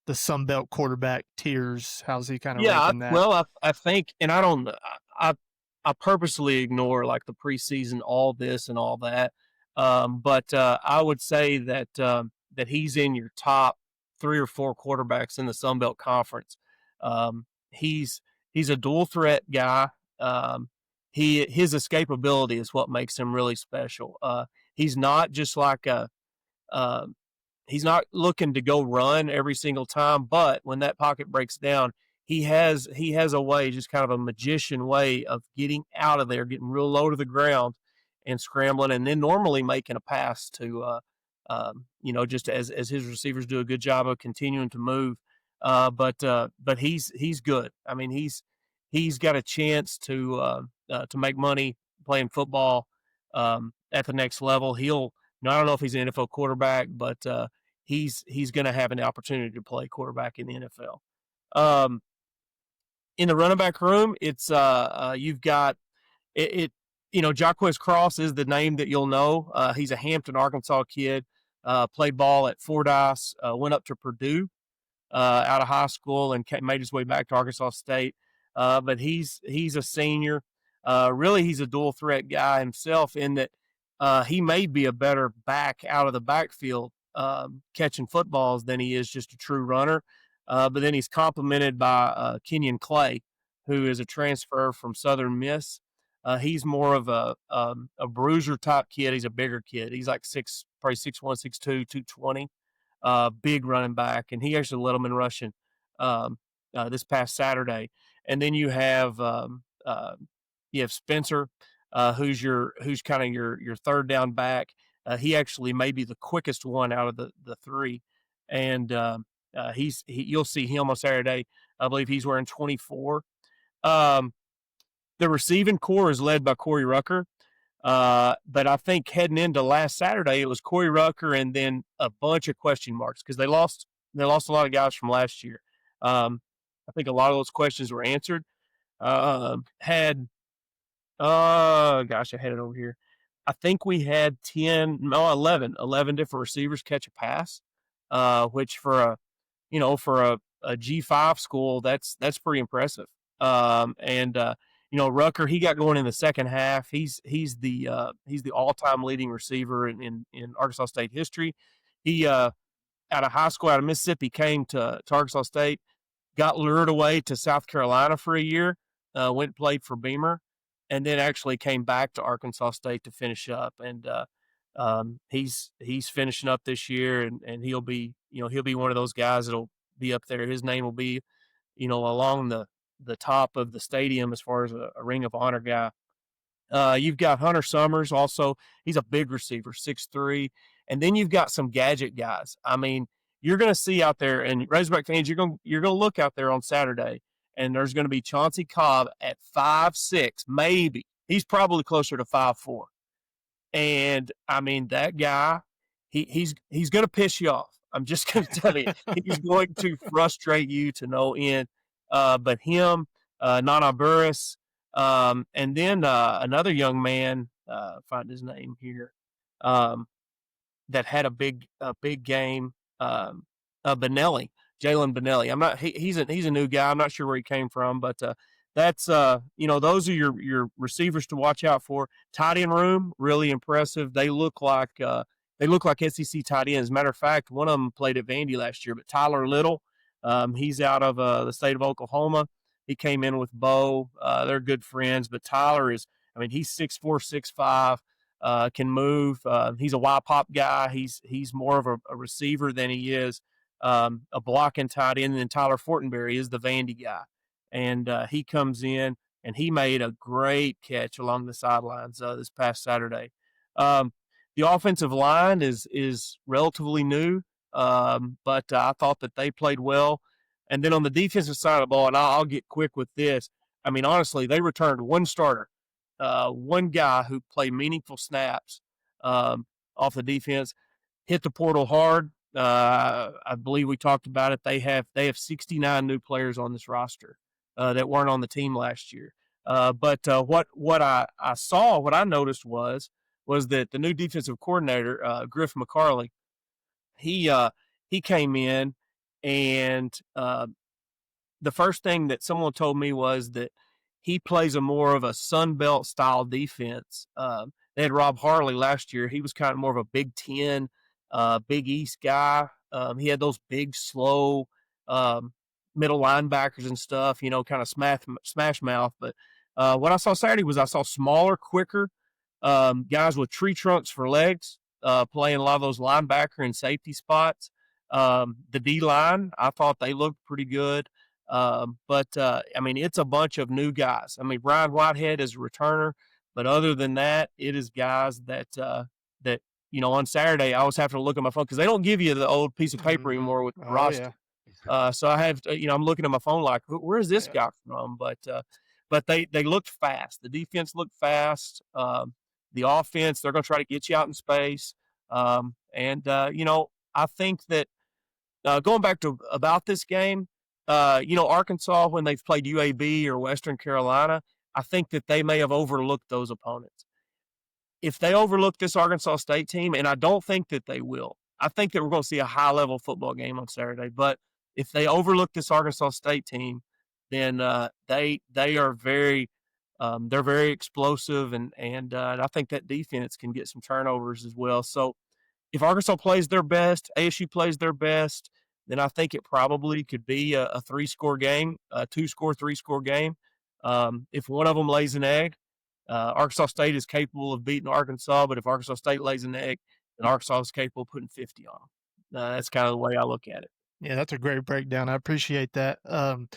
A: the Sun Belt quarterback tiers? How's he kind of ranking that?
E: Well, I think, and I purposely ignore like the preseason, all this and all that. But I would say that that he's in your top 3 or 4 quarterbacks in the Sun Belt Conference. He's a dual threat guy. His escapability is what makes him really special. He's not just like he's not looking to go run every single time, but when that pocket breaks down, he has a way, just kind of a magician way of getting out of there, getting real low to the ground and scrambling, and then normally making a pass to you know, just as his receivers do a good job of continuing to move. But he's good. I mean, he's got a chance to make money playing football at the next level. I don't know if he's an NFL quarterback, but he's going to have an opportunity to play quarterback in the NFL. In the running back room, it's you've got it. You know, Jaquez Cross is the name that you'll know. He's a Hampton, Arkansas kid. Played ball at Fordyce. Went up to Purdue out of high school and made his way back to Arkansas State. But he's a senior. Really, he's a dual threat guy himself in that he may be a better back out of the backfield catching footballs than he is just a true runner. but then he's complemented by Kenyon Clay, who is a transfer from Southern Miss. He's more of a bruiser type kid. He's a bigger kid. He's like probably 6'1", 6'2", 220. Big running back, and he actually led them in rushing this past Saturday. And then you have Spencer, who's kind of your third down back. He actually may be the quickest one out of the three, and you'll see him on Saturday. I believe he's wearing 24. The receiving core is led by Corey Rucker. But I think heading into last Saturday, it was Corey Rucker and then a bunch of question marks because they lost a lot of guys from last year. I think a lot of those questions were answered. I had it over here. I think we had 11 different receivers catch a pass, which for a G5 school, that's pretty impressive. Rucker, he got going in the second half. He's the all-time leading receiver in Arkansas State history. He out of high school, out of Mississippi, came to Arkansas State, got lured away to South Carolina for a year, went and played for Beamer, and then actually came back to Arkansas State to finish up. And he's finishing up this year, and he'll be one of those guys that'll be up there. His name will be, along the top of the stadium as far as a Ring of Honor guy. You've got Hunter Summers also. He's a big receiver, 6'3". And then you've got some gadget guys. I mean, you're going to see out there, and Razorback fans, you're going to look out there on Saturday, and there's going to be Chauncey Cobb at 5'6", maybe. He's probably closer to 5'4". And, I mean, that guy, he's going to piss you off. I'm just going to tell you. He's going to frustrate you to no end. But him, Nana Burris, and then another young man, find his name here, that had a big game, Benelli, Jalen Benelli. He's a new guy. I'm not sure where he came from, but that's those are your receivers to watch out for. Tight end room, really impressive. They look like SEC tight ends. As a matter of fact, one of them played at Vandy last year, but Tyler Little. He's out of the state of Oklahoma. He came in with Bo. They're good friends, but Tyler he's 6'4", 6'5", can move. He's a Y-pop guy. He's more of a receiver than he is a blocking tight end. And then Tyler Fortenberry is the Vandy guy. And he comes in, and he made a great catch along the sidelines this past Saturday. The offensive line is relatively new. But I thought that they played well. And then on the defensive side of the ball, and I'll get quick with this, I mean, honestly, they returned one starter, one guy who played meaningful snaps off the defense, hit the portal hard. I believe we talked about it. They have 69 new players on this roster that weren't on the team last year. But what I saw, what I noticed was that the new defensive coordinator, Griff McCarley, he came in, and the first thing that someone told me was that he plays a more of a Sun Belt style defense. They had Rob Harley last year. He was kind of more of a Big Ten, Big East guy. He had those big, slow middle linebackers and stuff, kind of smash mouth. But what I saw Saturday was I saw smaller, quicker guys with tree trunks for legs. Playing a lot of those linebacker and safety spots. The D-line, I thought they looked pretty good. But it's a bunch of new guys. I mean, Brian Whitehead is a returner, but other than that, it is guys that on Saturday I was having to look at my phone because they don't give you the old piece of paper anymore with the roster. Yeah. So I have to, I'm looking at my phone like, where is this guy from? But they looked fast. The defense looked fast. The offense, they're going to try to get you out in space. I think that going back to about this game, Arkansas, when they've played UAB or Western Carolina, I think that they may have overlooked those opponents. If they overlook this Arkansas State team, and I don't think that they will, I think that we're going to see a high-level football game on Saturday. But if they overlook this Arkansas State team, then they are very they're very explosive, and I think that defense can get some turnovers as well. So if Arkansas plays their best, ASU plays their best, then I think it probably could be a 3-score game, a 2-score, 3-score game. If one of them lays an egg, Arkansas State is capable of beating Arkansas, but if Arkansas State lays an egg, then Arkansas is capable of putting 50 on them. That's kind of the way I look at it.
A: Yeah, that's a great breakdown. I appreciate that. I'm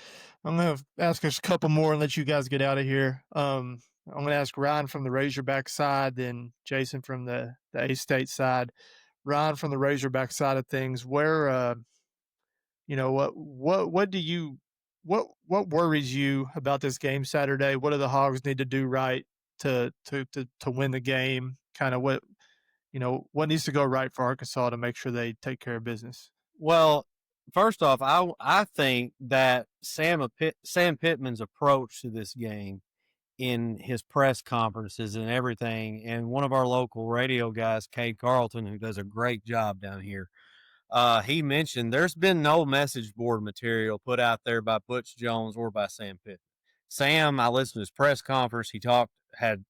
A: going to ask us a couple more and let you guys get out of here. I'm going to ask Ryan from the Razorback side, then Jason from the A-State side. Ryan from the Razorback side of things, where what worries you about this game Saturday? What do the Hogs need to do right to win the game? Kind of what needs to go right for Arkansas to make sure they take care of business?
F: Well, first off, I think that Sam Pittman's approach to this game in his press conferences and everything, and one of our local radio guys, Cade Carlton, who does a great job down here, he mentioned there's been no message board material put out there by Butch Jones or by Sam Pittman. Sam, I listened to his press conference. He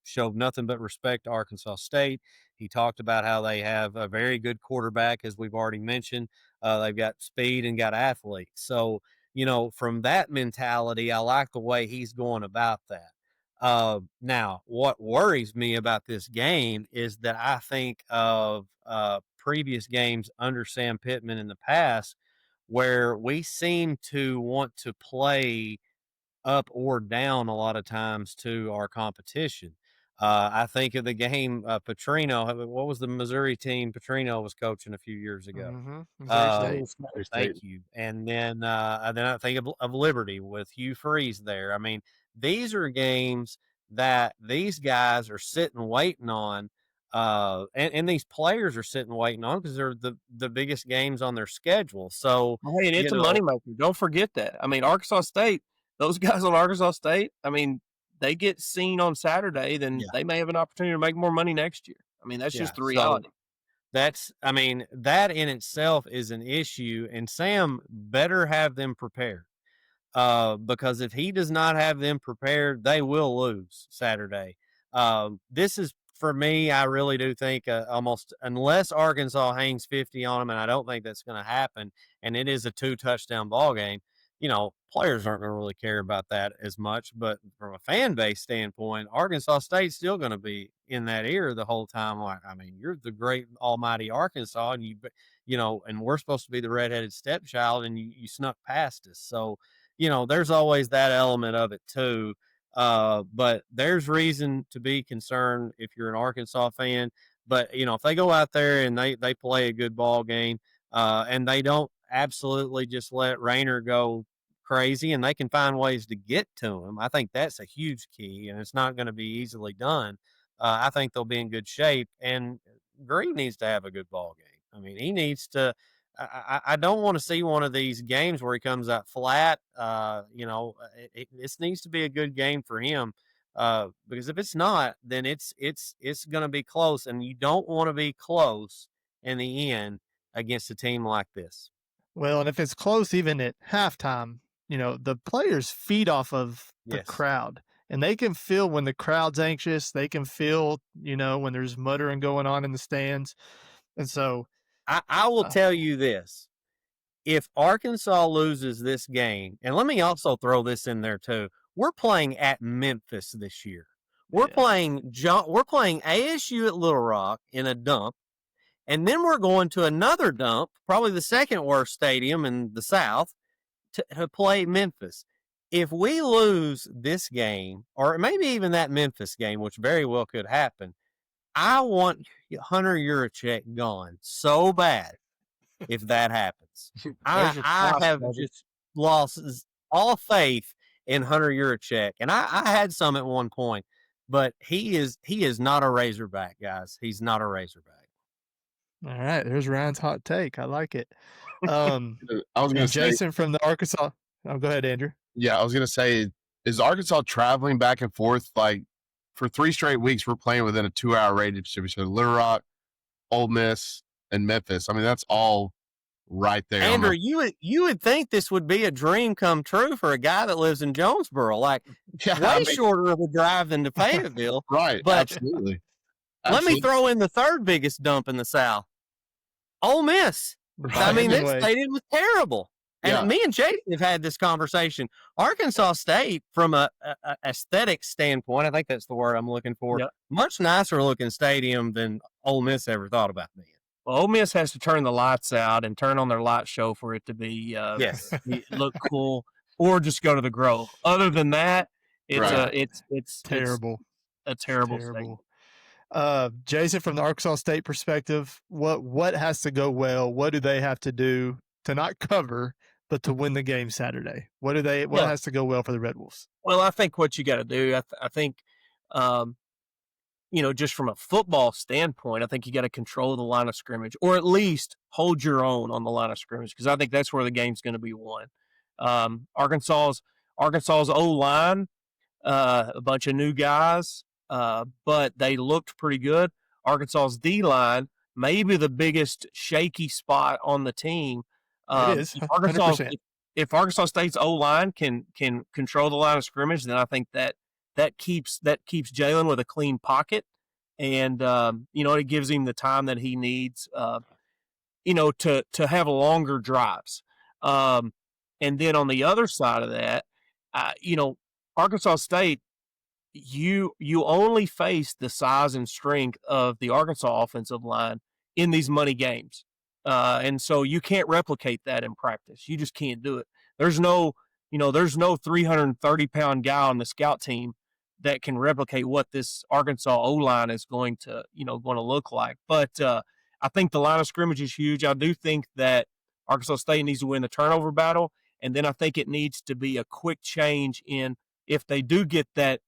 F: showed nothing but respect to Arkansas State. He talked about how they have a very good quarterback, as we've already mentioned. They've got speed and got athletes. So, from that mentality, I like the way he's going about that. Now, what worries me about this game is that I think of previous games under Sam Pittman in the past where we seem to want to play up or down a lot of times to our competition. I think of the game Petrino. What was the Missouri team Petrino was coaching a few years ago?
A: Missouri State.
F: Thank you. And then I think of Liberty with Hugh Freeze there. I mean, these are games that these guys are sitting waiting on, and these players are sitting waiting on because they're the biggest games on their schedule. So,
E: hey, and it's a moneymaker. Don't forget that. I mean, Arkansas State, those guys on Arkansas State, I mean, they get seen on Saturday, then they may have an opportunity to make more money next year. I mean, that's just the reality.
F: So that in itself is an issue, and Sam better have them prepared. Because if he does not have them prepared, they will lose Saturday. This is, for me, I really do think almost unless Arkansas hangs 50 on them, and I don't think that's going to happen, and it is a 2-touchdown ball game, players aren't going to really care about that as much. But from a fan base standpoint, Arkansas State's still going to be in that ear the whole time. Like, I mean, you're the great almighty Arkansas, and and we're supposed to be the redheaded stepchild, and you snuck past us. So, there's always that element of it too. But there's reason to be concerned if you're an Arkansas fan. But, if they go out there and they play a good ball game, and they don't absolutely just let Rayner go crazy, and they can find ways to get to him, I think that's a huge key, and it's not going to be easily done. I think they'll be in good shape, and Green needs to have a good ball game. I mean, he needs to. I don't want to see one of these games where he comes out flat. This needs to be a good game for him, because if it's not, then it's going to be close, and you don't want to be close in the end against a team like this.
A: Well, and if it's close even at halftime, the players feed off of the crowd, and they can feel when the crowd's anxious. They can feel, when there's muttering going on in the stands. And so
F: I will tell you this. If Arkansas loses this game, and let me also throw this in there too, we're playing at Memphis this year. We're playing ASU at Little Rock in a dump, and then we're going to another dump, probably the second worst stadium in the South, to play Memphis. If we lose this game, or maybe even that Memphis game, which very well could happen, I want Hunter Yurachek gone so bad if that happens. I have just lost all faith in Hunter Yurachek, and I had some at one point, but he is not a Razorback, guys. He's not a Razorback.
A: All right, there's Ryan's hot take. I like it.
B: I was going to say,
A: Jason from the Arkansas. Oh, go ahead, Andrew.
B: Yeah, I was going to say, is Arkansas traveling back and forth? Like, for 3 straight weeks, we're playing within a 2-hour radius between Little Rock, Ole Miss, and Memphis. I mean, that's all right there.
F: Andrew, you would think this would be a dream come true for a guy that lives in Jonesboro. Like, shorter of a drive than to Fayetteville.
B: Right,
F: but
B: absolutely.
F: Let me throw in the third biggest dump in the South. Ole Miss. I mean, this
A: Anyway.
F: stadium was terrible. And
B: Yeah.
F: me and Jason have had this conversation. Arkansas State, from a aesthetic standpoint, I think that's the word I'm looking for,
E: Yep.
F: much nicer looking stadium than Ole Miss ever thought about being.
E: Well, Ole Miss has to turn the lights out and turn on their light show for it to be
F: Yes.
E: look cool, or just go to the Grove. Other than that, it's
B: Right.
E: it's
A: Terrible.
E: It's a terrible stadium.
A: Jason, from the Arkansas State perspective, what has to go well? What do they have to do to not cover, but to win the game Saturday? What has to go well for the Red Wolves?
E: Well, I think what you got to do, I think, just from a football standpoint, I think you got to control the line of scrimmage, or at least hold your own on the line of scrimmage, because I think that's where the game's going to be won. Arkansas's O-line, a bunch of new guys, but they looked pretty good. Arkansas's D-line, maybe the biggest shaky spot on the team.
A: It is 100%.
E: If Arkansas State's O-line can control the line of scrimmage, then I think that keeps Jalen with a clean pocket, and it gives him the time that he needs, to have longer drives. And then on the other side of that, Arkansas State, you only face the size and strength of the Arkansas offensive line in these money games. And so you can't replicate that in practice. You just can't do it. There's no 330-pound guy on the scout team that can replicate what this Arkansas O-line is going to look like. But I think the line of scrimmage is huge. I do think that Arkansas State needs to win the turnover battle, and then I think it needs to be a quick change in, if they do get that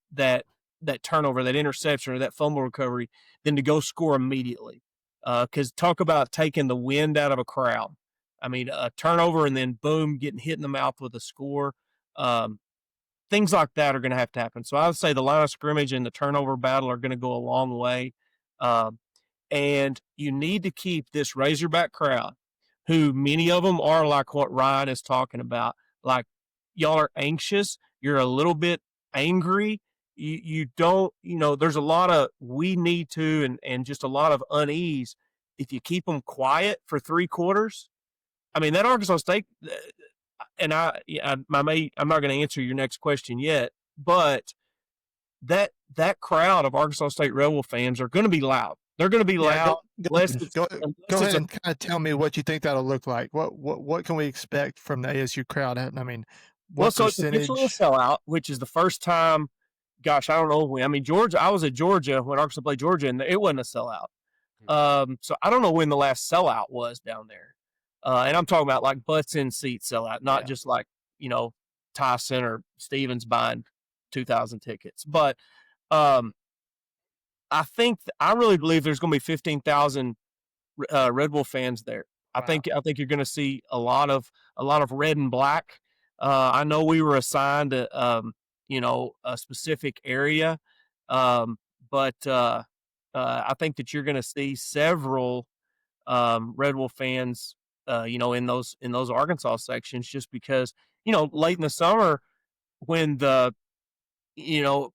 E: turnover, that interception, or that fumble recovery, then to go score immediately. Because talk about taking the wind out of a crowd. I mean, a turnover and then boom, getting hit in the mouth with a score. Things like that are going to have to happen. So I would say the line of scrimmage and the turnover battle are going to go a long way. And you need to keep this Razorback crowd, who many of them are like what Ryan is talking about. Like, y'all are anxious. You're a little bit angry. You don't, there's a lot of we need to and just a lot of unease. If you keep them quiet for 3 quarters, I mean, that Arkansas State, and I'm not going to answer your next question yet, but that crowd of Arkansas State Rebel fans are going to be loud. They're going to be loud.
A: Go ahead and kind of tell me what you think that'll look like. What can we expect from the ASU crowd? I mean, what percentage?
E: So it's a sellout, which is the first time. Gosh, I don't know when. I mean, Georgia. I was at Georgia when Arkansas played Georgia, and it wasn't a sellout. So I don't know when the last sellout was down there. And I'm talking about like butts in seats sellout, not just like Tyson or Stevens buying 2,000 tickets. But I really believe there's going to be 15,000 Red Bull fans there. Wow. I think you're going to see a lot of red and black. I know we were assigned a specific area, but I think that you're going to see several Red Wolf fans, in those Arkansas sections, just because late in the summer when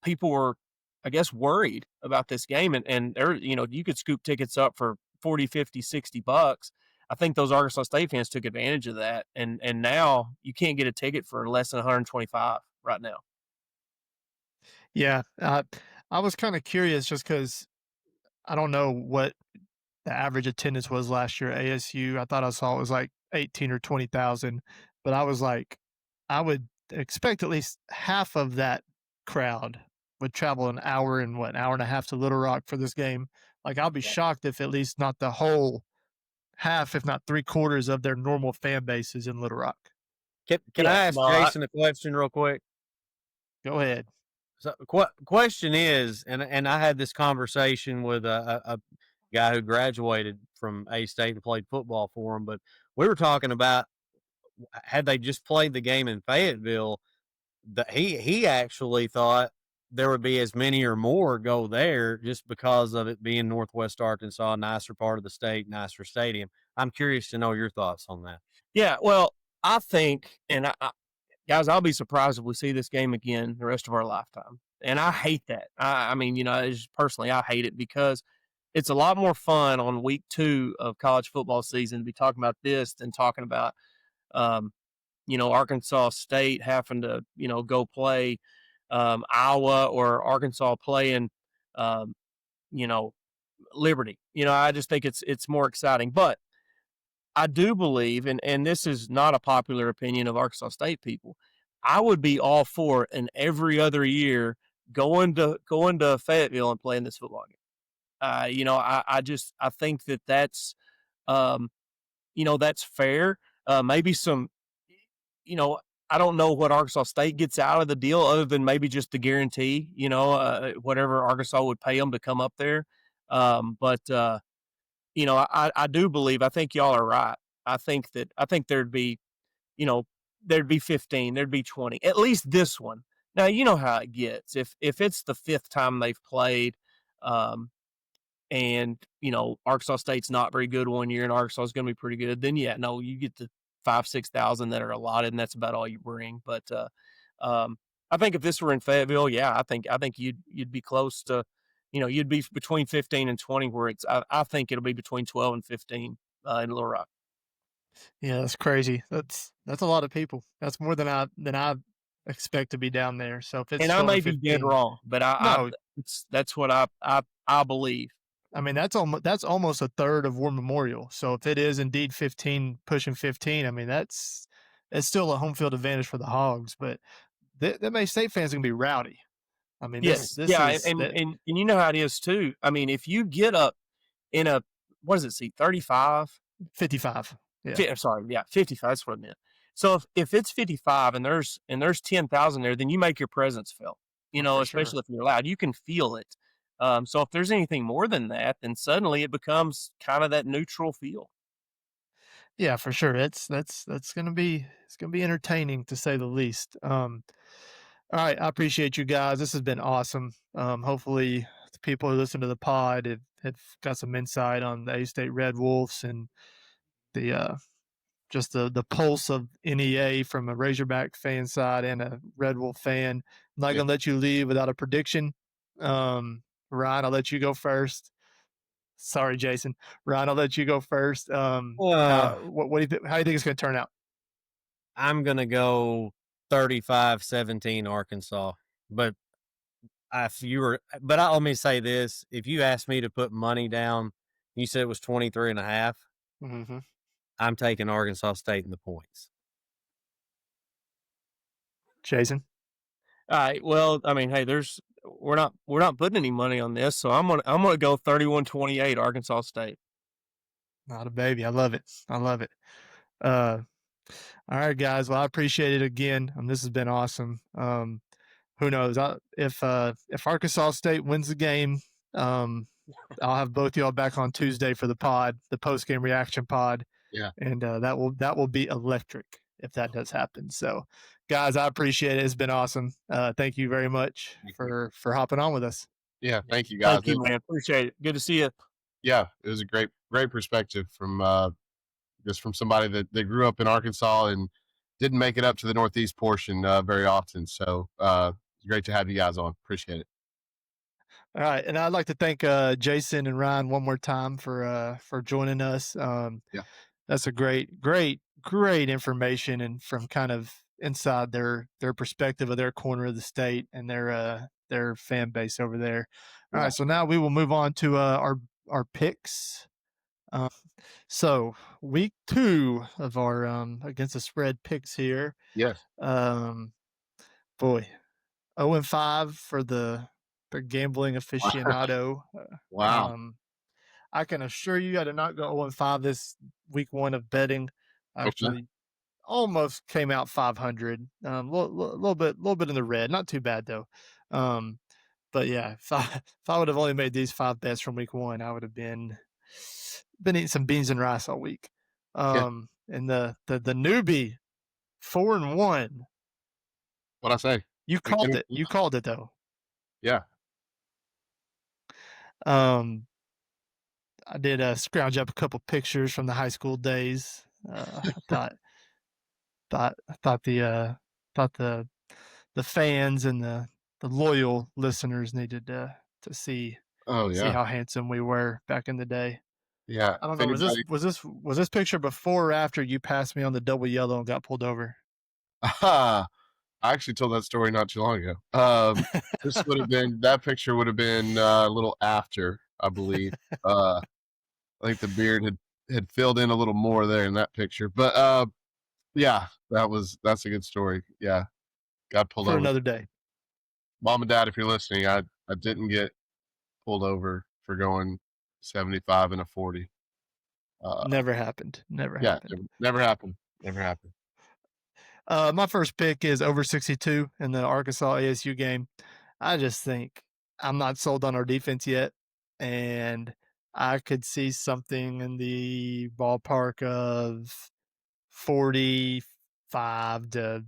E: people were, I guess, worried about this game, and there, you could scoop tickets up for $40, $50, $60. I think those Arkansas State fans took advantage of that, and now you can't get a ticket for less than $125 right now.
A: Yeah, I was kind of curious just because I don't know what the average attendance was last year at ASU. I thought I saw it was like 18 or 20,000, but I was like, I would expect at least half of that crowd would travel an hour and an hour and a half to Little Rock for this game. Like, I'll be shocked if at least not the whole half, if not 3/4 of their normal fan base is in Little Rock.
F: Can I ask Jason a question real quick?
A: Go ahead.
F: So question is, and I had this conversation with a guy who graduated from A-State and played football for him, but we were talking about, had they just played the game in Fayetteville, he actually thought there would be as many or more go there just because of it being Northwest Arkansas, nicer part of the state, nicer stadium. I'm curious to know your thoughts on that.
E: Yeah, well, I think, and guys, I'll be surprised if we see this game again the rest of our lifetime. And I hate that. I mean, just personally, I hate it because it's a lot more fun on week 2 of college football season to be talking about this than talking about, Arkansas State having to, go play Iowa or Arkansas playing, you know, Liberty. I just think it's more exciting. But I do believe, and this is not a popular opinion of Arkansas State people, I would be all for in every other year going to Fayetteville and playing this football game. I think that's that's fair. Maybe some, I don't know what Arkansas State gets out of the deal other than maybe just the guarantee, whatever Arkansas would pay them to come up there. But I do believe, I think y'all are right. I think there'd be, there'd be 15, there'd be 20, at least this one. Now, you know how it gets. If it's the 5th time they've played, and Arkansas State's not very good one year and Arkansas is going to be pretty good, then you get the 5,000-6,000 that are allotted, and that's about all you bring. But I think if this were in Fayetteville, I think you'd be close to, you'd be between 15 and 20, where I think it'll be between 12 and 15 in Little Rock.
A: Yeah, that's crazy. That's a lot of people. That's more than I expect to be down there. So if it's,
E: and I may be dead wrong, but that's what I believe.
A: I mean, that's almost a third of War Memorial. So if it is indeed 15, pushing 15, I mean, it's still a home field advantage for the Hogs. But that May State fans are gonna be rowdy. I mean,
E: yes, and you know how it is too. I mean, if you get up in a, what does it see, 35,
A: 55. Yeah.
E: Sorry, 55. That's what I meant. So if it's 55 and there's 10,000 there, then you make your presence felt. Especially if you're loud, you can feel it. So if there's anything more than that, then suddenly it becomes kind of that neutral feel.
A: Yeah, for sure. That's gonna be entertaining to say the least. All right, I appreciate you guys. This has been awesome. Hopefully the people who listen to the pod have got some insight on the A-State Red Wolves and the just the pulse of NEA from a Razorback fan side and a Red Wolf fan. I'm not gonna let you leave without a prediction. Ryan, I'll let you go first. Sorry, Jason. Ryan, I'll let you go first. What do you think? How do you think it's going to turn out?
F: I'm going to go 35-17 Arkansas. But let me say this. If you asked me to put money down, you said it was 23.5.
A: Mm-hmm.
F: I'm taking Arkansas State in the points.
A: Jason?
E: All right. Well, I mean, hey, we're not putting any money on this, so I'm gonna go 31-28 Arkansas State.
A: Not a baby. I love it. All right, guys. Well, I appreciate it again. This has been awesome. Who knows? If Arkansas State wins the game, I'll have both y'all back on Tuesday for the pod, the post game reaction pod.
B: Yeah,
A: and that will be electric if that does happen. So, guys, I appreciate it. It's been awesome. Thank you very much for hopping on with us.
B: Yeah, thank you, guys.
E: Thank you, man. Appreciate it. Good to see you.
B: Yeah, it was a great perspective from somebody that grew up in Arkansas and didn't make it up to the Northeast portion very often. So it's great to have you guys on. Appreciate it.
A: All right, and I'd like to thank Jason and Ryan one more time for joining us. That's a great information, and from kind of inside their perspective of their corner of the state and their fan base over there. All right, so now we will move on to our picks. So week 2 of our against the spread picks here.
B: Yes.
A: Boy, 0-5 for the gambling aficionado.
B: Wow.
A: I can assure you I did not go 0-5 this week 1 of betting. Actually, almost came out 500. Little bit in the red. Not too bad though. But yeah, if I would have only made these 5 bets from week 1, I would have been eating some beans and rice all week. And the newbie 4-1.
B: What'd I say?
A: You called it. You called it though.
B: Yeah.
A: I did scrounge up a couple pictures from the high school days. I thought the fans and the loyal listeners needed to see
B: Oh
A: see
B: yeah,
A: how handsome we were back in the day.
B: yeah.
A: I don't
B: If
A: know.
B: anybody,
A: Was this picture before or after you passed me on the double yellow and got pulled over?
B: I actually told that story not too long ago. This would have been that picture would have been a little after, I believe. I think the beard had filled in a little more there in that picture, but yeah, that's a good story. Yeah, got pulled
A: For
B: over.
A: another day.
B: Mom and Dad, if you're listening, I didn't get pulled over for going 75 and a 40.
A: Never happened. Never
B: Yeah,
A: happened.
B: never happened. Never happened.
A: My first pick is over 62 in the Arkansas ASU game. I just think I'm not sold on our defense yet, and I could see something in the ballpark of 45 to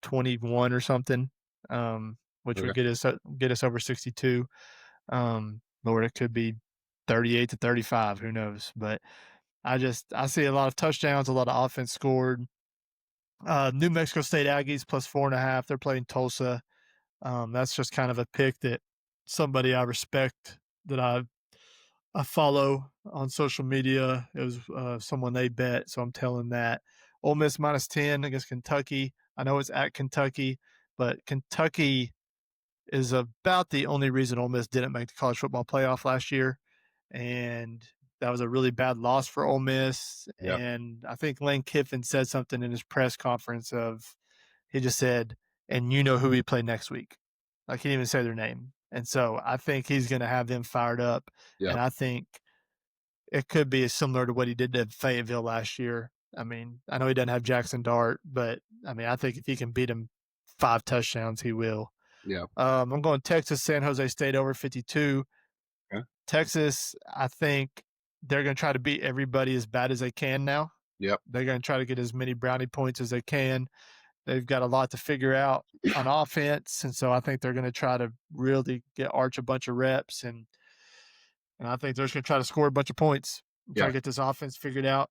A: 21 or something, which would
B: Okay.
A: get us over 62. Or it could be 38 to 35. Who knows? But I see a lot of touchdowns, a lot of offense scored. New Mexico State Aggies plus 4.5. They're playing Tulsa. That's just kind of a pick that somebody I respect that I follow on social media. It was someone they bet, so I'm telling that. Ole Miss minus 10 against Kentucky. I know it's at Kentucky, but Kentucky is about the only reason Ole Miss didn't make the college football playoff last year, and that was a really bad loss for Ole Miss.
B: Yep.
A: And I think Lane Kiffin said something in his press conference he just said, "And you know who we play next week." Like he didn't even say their name, and so I think he's going to have them fired up,
B: Yep.
A: and I think it could be similar to what he did to Fayetteville last year. I mean, I know he doesn't have Jackson Dart, but I mean, I think if he can beat him 5 touchdowns, he will.
B: Yeah.
A: I'm going Texas, San Jose State over 52.
B: Okay.
A: Texas, I think they're going to try to beat everybody as bad as they can now.
B: Yep.
A: They're going to try to get as many brownie points as they can. They've got a lot to figure out on offense, and so I think they're going to try to really get Arch a bunch of reps, and I think they're just going to try to score a bunch of points and try to get this offense figured out.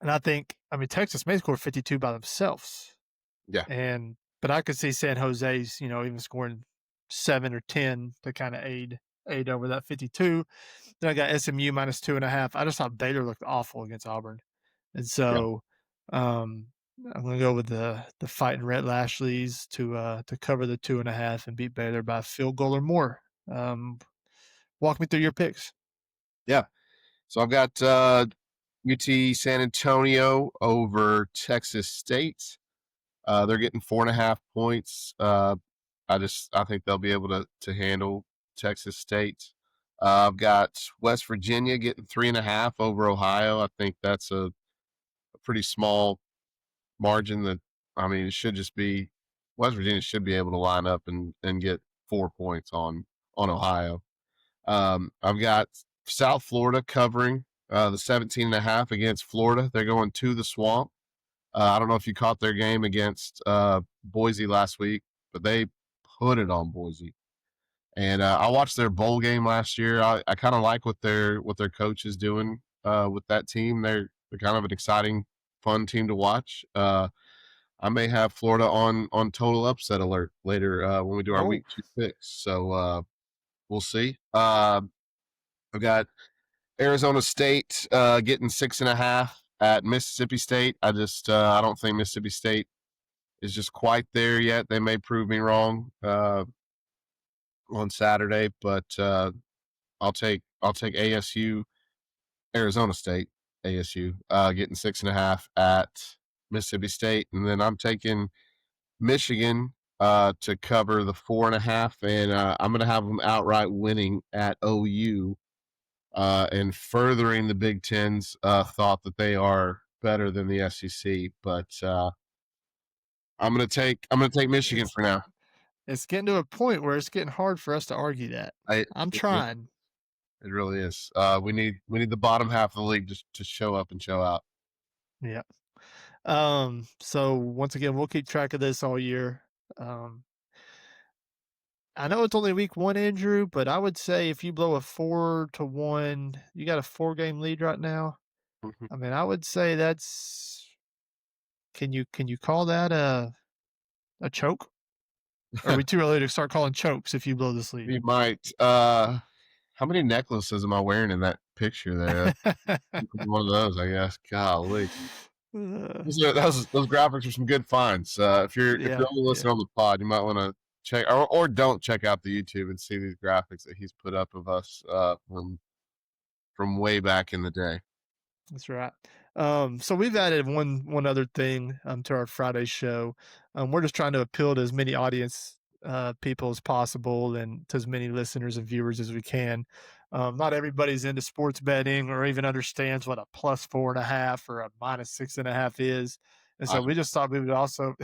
A: And I mean, Texas may score 52 by themselves.
B: Yeah.
A: But I could see San Jose's, even scoring 7 or 10 to kind of aid over that 52. Then I got SMU minus 2.5. I just thought Baylor looked awful against Auburn. And so I'm going to go with the fighting Rhett Lashleys to cover the 2.5 and beat Baylor by a field goal or more. Walk me through your picks.
B: Yeah. So I've got UT San Antonio over Texas State. They're getting 4.5 points. I think they'll be able to handle Texas State. I've got West Virginia getting 3.5 over Ohio. I think that's a pretty small margin. It should just be West Virginia should be able to line up and get 4 points on Ohio. I've got South Florida covering the 17.5 against Florida. They're going to the Swamp. I don't know if you caught their game against Boise last week, but they put it on Boise. And I watched their bowl game last year. I kind of like what their coach is doing with that team. They're kind of an exciting, fun team to watch. I may have Florida on total upset alert later when we do our week 2 picks. So we'll see. I've got Arizona State getting 6.5 at Mississippi State. I don't think Mississippi State is just quite there yet. They may prove me wrong on Saturday, but I'll take ASU, Arizona State, ASU getting 6.5 at Mississippi State, and then I'm taking Michigan to cover the 4.5, and I'm going to have them outright winning at OU. And furthering the Big Ten's thought that they are better than the SEC, but I'm gonna take Michigan for now.
A: It's getting to a point where it's getting hard for us to argue that. I'm trying.
B: It really is. We need the bottom half of the league to show up and show out.
A: Yeah. So once again, we'll keep track of this all year. I know it's only week 1, Andrew, but I would say if you blow a 4-1, you got a 4-game lead right now.
B: Mhm.
A: I mean, I would say that's. Can you call that a choke? Or are we too early to start calling chokes if you blow this lead?
B: We might. How many necklaces am I wearing in that picture there? One of those, I guess. Golly. Those graphics are some good finds. If you're only listening on the pod, you might want to check or don't check out the YouTube and see these graphics that he's put up of us from way back in the day.
A: That's right. So we've added one other thing to our Friday show. We're just trying to appeal to as many audience people as possible and to as many listeners and viewers as we can. Not everybody's into sports betting or even understands what a +4.5 or a -6.5 is. And so we just thought we would also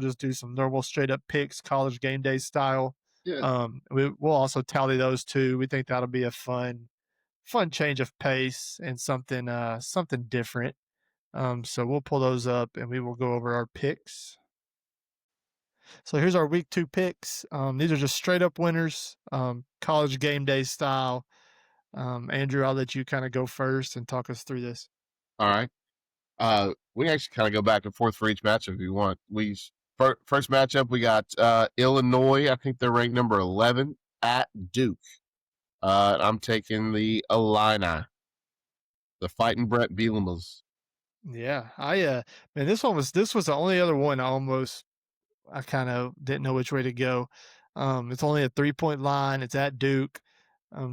A: just do some normal straight up picks, college game day style.
B: Yeah.
A: We'll also tally those too. We think that'll be a fun change of pace and something different. So we'll pull those up and we will go over our picks. So here's our week 2 picks. These are just straight up winners, college game day style. Andrew, I'll let you kind of go first and talk us through this.
B: All right. We actually kind of go back and forth for each matchup if you want. First matchup, we got Illinois. I think they're ranked number 11 at Duke. I'm taking the Illini, the Fighting Brett Bielema's.
A: Yeah, man, this was the only other one I kind of didn't know which way to go. It's only a 3-point line. It's at Duke.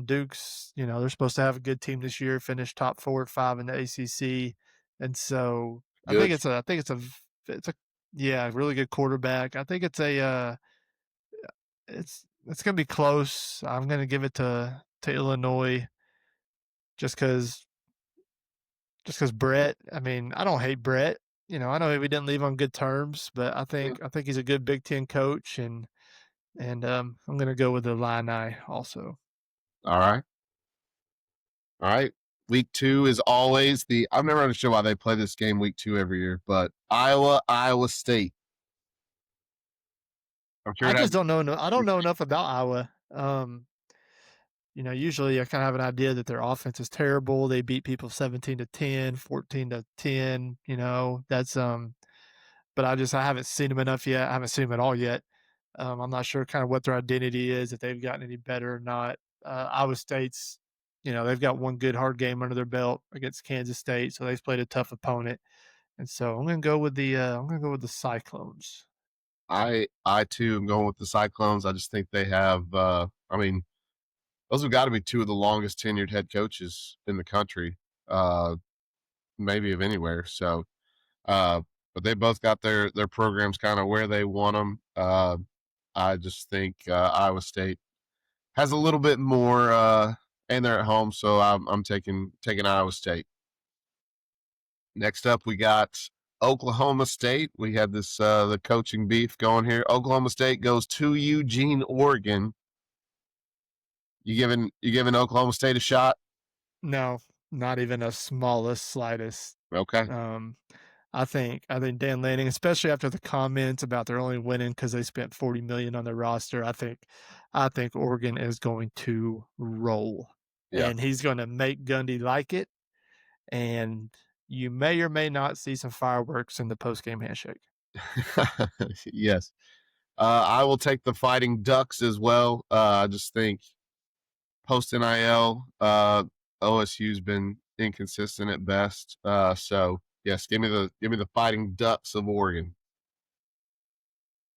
A: Duke's, they're supposed to have a good team this year, finish top 4 or 5 in the ACC, and so
B: Good.
A: I think it's a really good quarterback. I think it's it's gonna be close. I'm gonna give it to Illinois, just because Brett. I mean, I don't hate Brett. I know we didn't leave on good terms, but I think he's a good Big Ten coach, and I'm gonna go with the Illini also.
B: All right. Week 2 is always I've never understood why they play this game week 2 every year, but Iowa State.
A: I just don't know. I don't know enough about Iowa. Usually I kind of have an idea that their offense is terrible. They beat people 17-10, 14-10. That's but I haven't seen them enough yet. I haven't seen them at all yet. I'm not sure kind of what their identity is, if they've gotten any better or not. Iowa State's, they've got one good hard game under their belt against Kansas State, so they've played a tough opponent. And so I'm going to go with the Cyclones.
B: I too am going with the Cyclones. I just think they have those have got to be 2 of the longest tenured head coaches in the country, maybe of anywhere. So but they both got their programs kind of where they want them. I just think Iowa State has a little bit more, and they're at home, so I'm taking Iowa State. Next up, we got Oklahoma State. We had this the coaching beef going here. Oklahoma State goes to Eugene, Oregon. You giving Oklahoma State a shot?
A: No, not even a slightest.
B: Okay.
A: I think Dan Lanning, especially after the comments about they're only winning because they spent $40 million on their roster, I think Oregon is going to roll, and he's going to make Gundy like it, and you may or may not see some fireworks in the post-game handshake.
B: Yes, I will take the Fighting Ducks as well. I just think post NIL, OSU's been inconsistent at best, so. Yes, give me the Fighting Ducks of Oregon.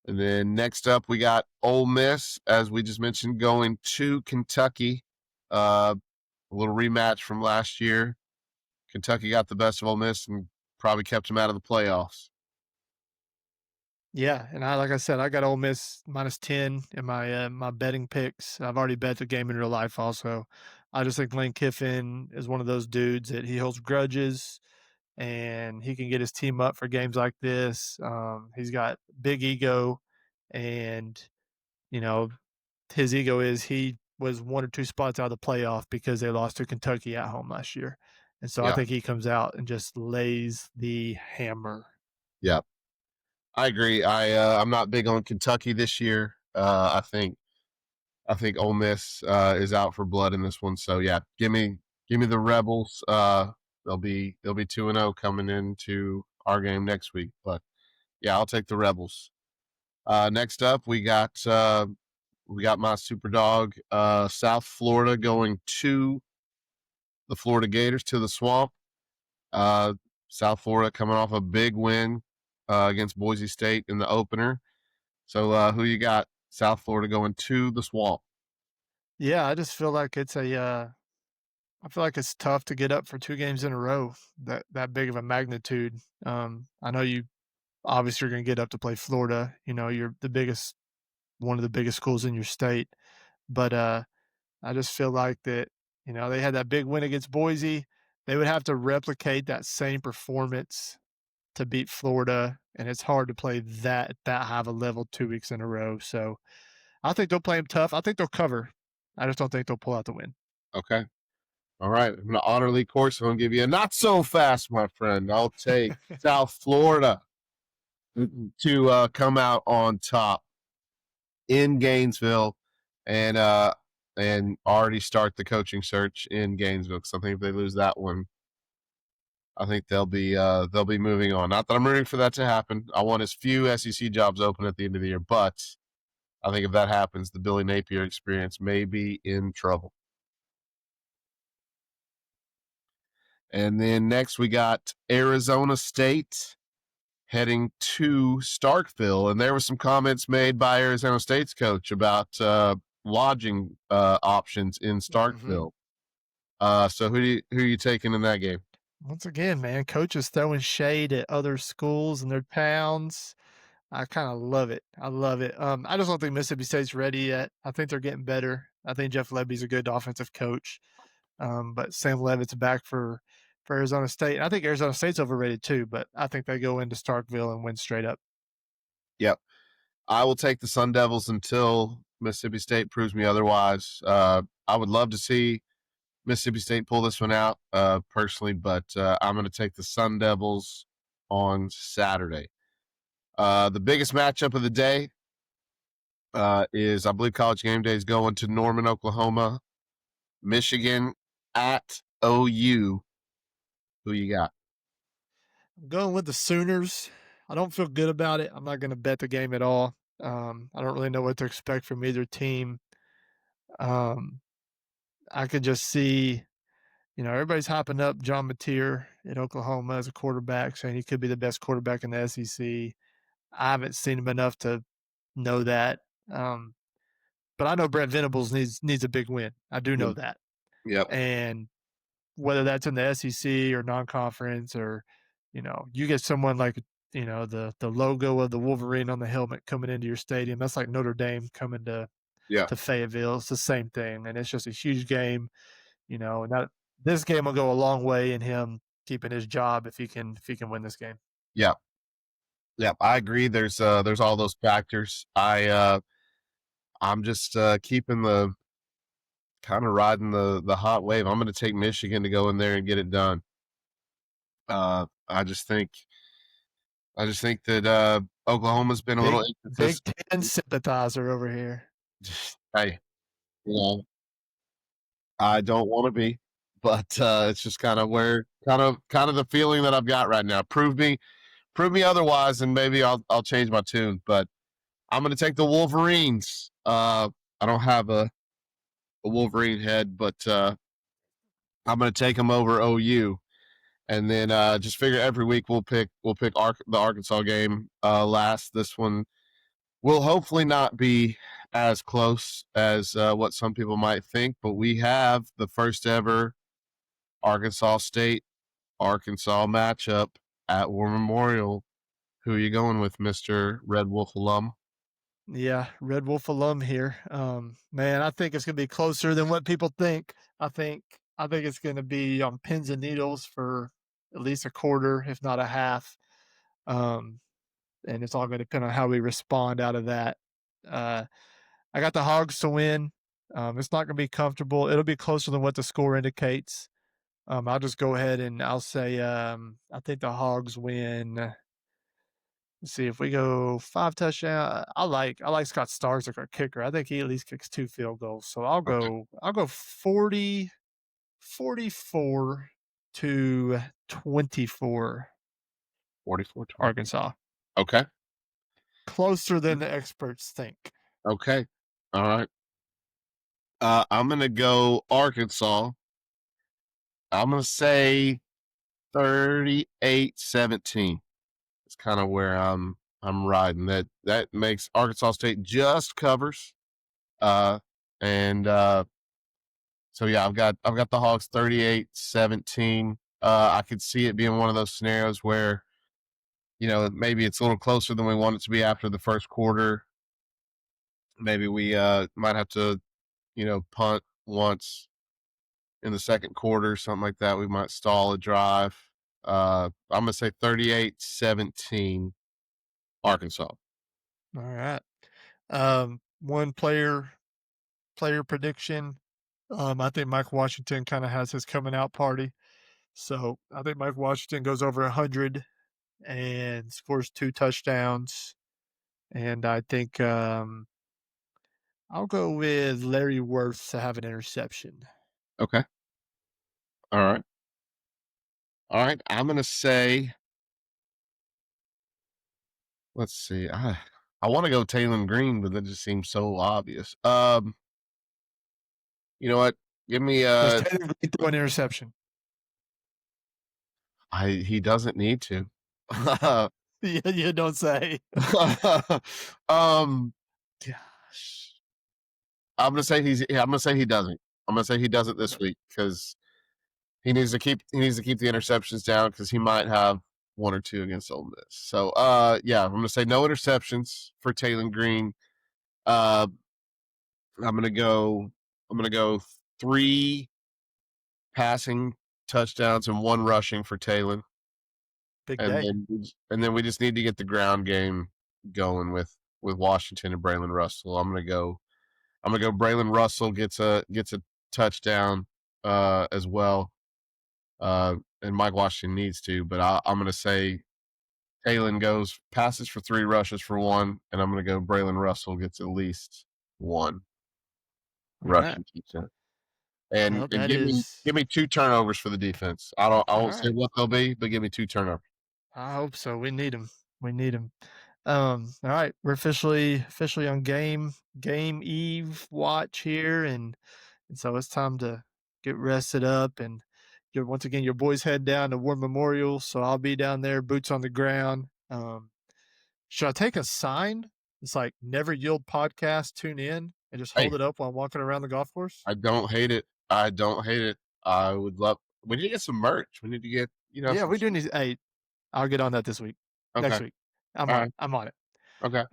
B: And then next up, we got Ole Miss, as we just mentioned, going to Kentucky. A little rematch from last year. Kentucky got the best of Ole Miss and probably kept them out of the playoffs.
A: Yeah, and like I said, I got Ole Miss -10 in my my betting picks. I've already bet the game in real life also. I just think Lane Kiffin is one of those dudes that he holds grudges, and he can get his team up for games like this. He's got big ego, and his ego is he was 1 or 2 spots out of the playoff because they lost to Kentucky at home last year, and so I think he comes out and just lays the hammer.
B: Yeah, I agree. I'm not big on Kentucky this year. I think Ole Miss is out for blood in this one. So yeah, give me the Rebels. They'll be 2-0 coming into our game next week. But yeah, I'll take the Rebels. Next up, we got we got my super dog, South Florida, going to the Florida Gators, to the Swamp. South Florida coming off a big win against Boise State in the opener. So who you got? South Florida going to the Swamp.
A: Yeah, I just feel like it's I feel like it's tough to get up for 2 games in a row that big of a magnitude. I know you obviously are going to get up to play Florida. You know, you're one of the biggest schools in your state, but I just feel like that. You know, they had that big win against Boise. They would have to replicate that same performance to beat Florida, and it's hard to play that high of a level 2 weeks in a row. So I think they'll play them tough. I think they'll cover. I just don't think they'll pull out the win.
B: Okay. All right. I'm going to honor Lee course. I'm going to give you a not so fast, my friend. I'll take South Florida to come out on top in Gainesville and already start the coaching search in Gainesville. Because I think if they lose that one, I think they'll be moving on. Not that I'm rooting for that to happen. I want as few SEC jobs open at the end of the year, but I think if that happens, the Billy Napier experience may be in trouble. And then next we got Arizona State heading to Starkville. And there were some comments made by Arizona State's coach about lodging options in Starkville. So who are you taking in that game?
A: Once again, man, coaches throwing shade at other schools and their towns. I kind of love it. I love it. I just don't think Mississippi State's ready yet. I think they're getting better. I think Jeff Lebby's a good offensive coach. But Sam Levitt's back for Arizona State. And I think Arizona State's overrated too, but I think they go into Starkville and win straight up.
B: Yep. I will take the Sun Devils until Mississippi State proves me otherwise. I would love to see Mississippi State pull this one out personally, but I'm going to take the Sun Devils on Saturday. The biggest matchup of the day is, I believe, College Game Day is going to Norman, Oklahoma. Michigan at OU. Who you got?
A: I'm going with the Sooners. I don't feel good about it. I'm not going to bet the game at all. I don't really know what to expect from either team. I could just see, you know, everybody's hyping up John Mateer at Oklahoma as a quarterback, saying he could be the best quarterback in the SEC. I haven't seen him enough to know that. But I know Brent Venables needs a big win. I do know that.
B: Yep.
A: And whether that's in the SEC or non-conference, or, you know, you get someone like, you know, the logo of the Wolverine on the helmet coming into your stadium. That's like Notre Dame coming to Fayetteville. It's the same thing, and it's just a huge game, you know. And this game will go a long way in him keeping his job if he can win this game.
B: Yeah, I agree. There's all those factors. I'm just keeping the kind of riding the hot wave. I'm going to take Michigan to go in there and get it done. I just think that Oklahoma's been a little
A: Big Ten sympathizer over here.
B: Hey, you know, I don't want to be, but it's just kind of the feeling that I've got right now. Prove me otherwise, and maybe I'll change my tune. But I'm going to take the Wolverines. I don't have a Wolverine head, but I'm going to take them over OU. And then just figure every week we'll pick the Arkansas game last. This one will hopefully not be as close as what some people might think, but we have the first ever Arkansas State Arkansas matchup at War Memorial. Who are you going with, Mr. Red Wolf alum?
A: Yeah, Red Wolf alum here. Man, I think it's going to be closer than what people think. I think it's going to be on pins and needles for at least a quarter, if not a half. And it's all going to depend on how we respond out of that. I got the Hogs to win. It's not going to be comfortable. It'll be closer than what the score indicates. I'll just go ahead and I'll say I think the Hogs win. Let's see, if we go 5 touchdowns. I like Scott Starks as our kicker. I think he at least kicks 2 field goals. So I'll go 44 to 24.
B: 44
A: Arkansas.
B: Okay.
A: Closer than the experts think.
B: Okay. All right. I'm going to go Arkansas. I'm going to say 38-17. It's kind of where I'm riding. That makes Arkansas State just covers. So yeah, I've got the Hogs 38-17. I could see it being one of those scenarios where, maybe it's a little closer than we want it to be after the first quarter. Maybe we might have to, punt once in the second quarter, something like that. We might stall a drive. I'm going to say 38-17 Arkansas.
A: All right. One player prediction. I think Mike Washington kind of has his coming out party. So I think Mike Washington goes over 100 and scores 2 touchdowns. And I think I'll go with Larry Worth to have an interception.
B: Okay. All right. All right. I'm going to say, let's see. I want to go Taylor Green, but that just seems so obvious. You know what? Give me
A: Does Taylor Green throw an interception?
B: He doesn't need to.
A: You don't say.
B: Gosh. I'm gonna say he doesn't. I'm gonna say he doesn't this week because he needs to keep the interceptions down because he might have 1 or 2 against Ole Miss. So yeah, I'm gonna say no interceptions for Taylor Green. I'm gonna go 3 passing touchdowns and 1 rushing for Taylor.
A: Big day.
B: And then we just need to get the ground game going with Washington and Braylon Russell. I'm gonna go Braylon Russell gets a touchdown as well. And Mike Washington needs to, but I'm gonna say Taylor passes for 3, rushes for 1, and I'm gonna go Braylon Russell gets at least 1 rushing touchdown. And give me 2 turnovers for the defense. I won't say what they'll be, but give me 2 turnovers.
A: I hope so. We need them. All right, we're officially on game eve watch here, and so it's time to get rested up. And once again, your boys head down to War Memorial, so I'll be down there, boots on the ground. Should I take a sign? It's like "Never Yield Podcast." Tune in and just hold it up while I'm walking around the golf course.
B: I don't hate it. I would love. We need to get some merch. We need to get
A: Yeah, we do need. Hey, I'll get on that this week.
B: Okay.
A: Next week. I'm on it.
B: Okay.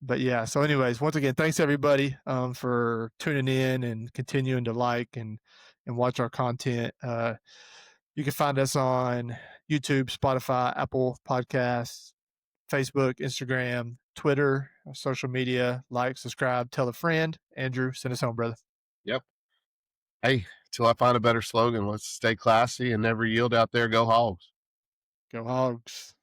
A: But yeah, so anyways, once again, thanks everybody for tuning in and continuing to like and watch our content. You can find us on YouTube, Spotify, Apple Podcasts, Facebook, Instagram, Twitter, social media. Like, subscribe, tell a friend. Andrew, send us home, brother.
B: Yep. Hey, till I find a better slogan, let's stay classy and never yield out there. Go Hogs.
A: Go Hogs.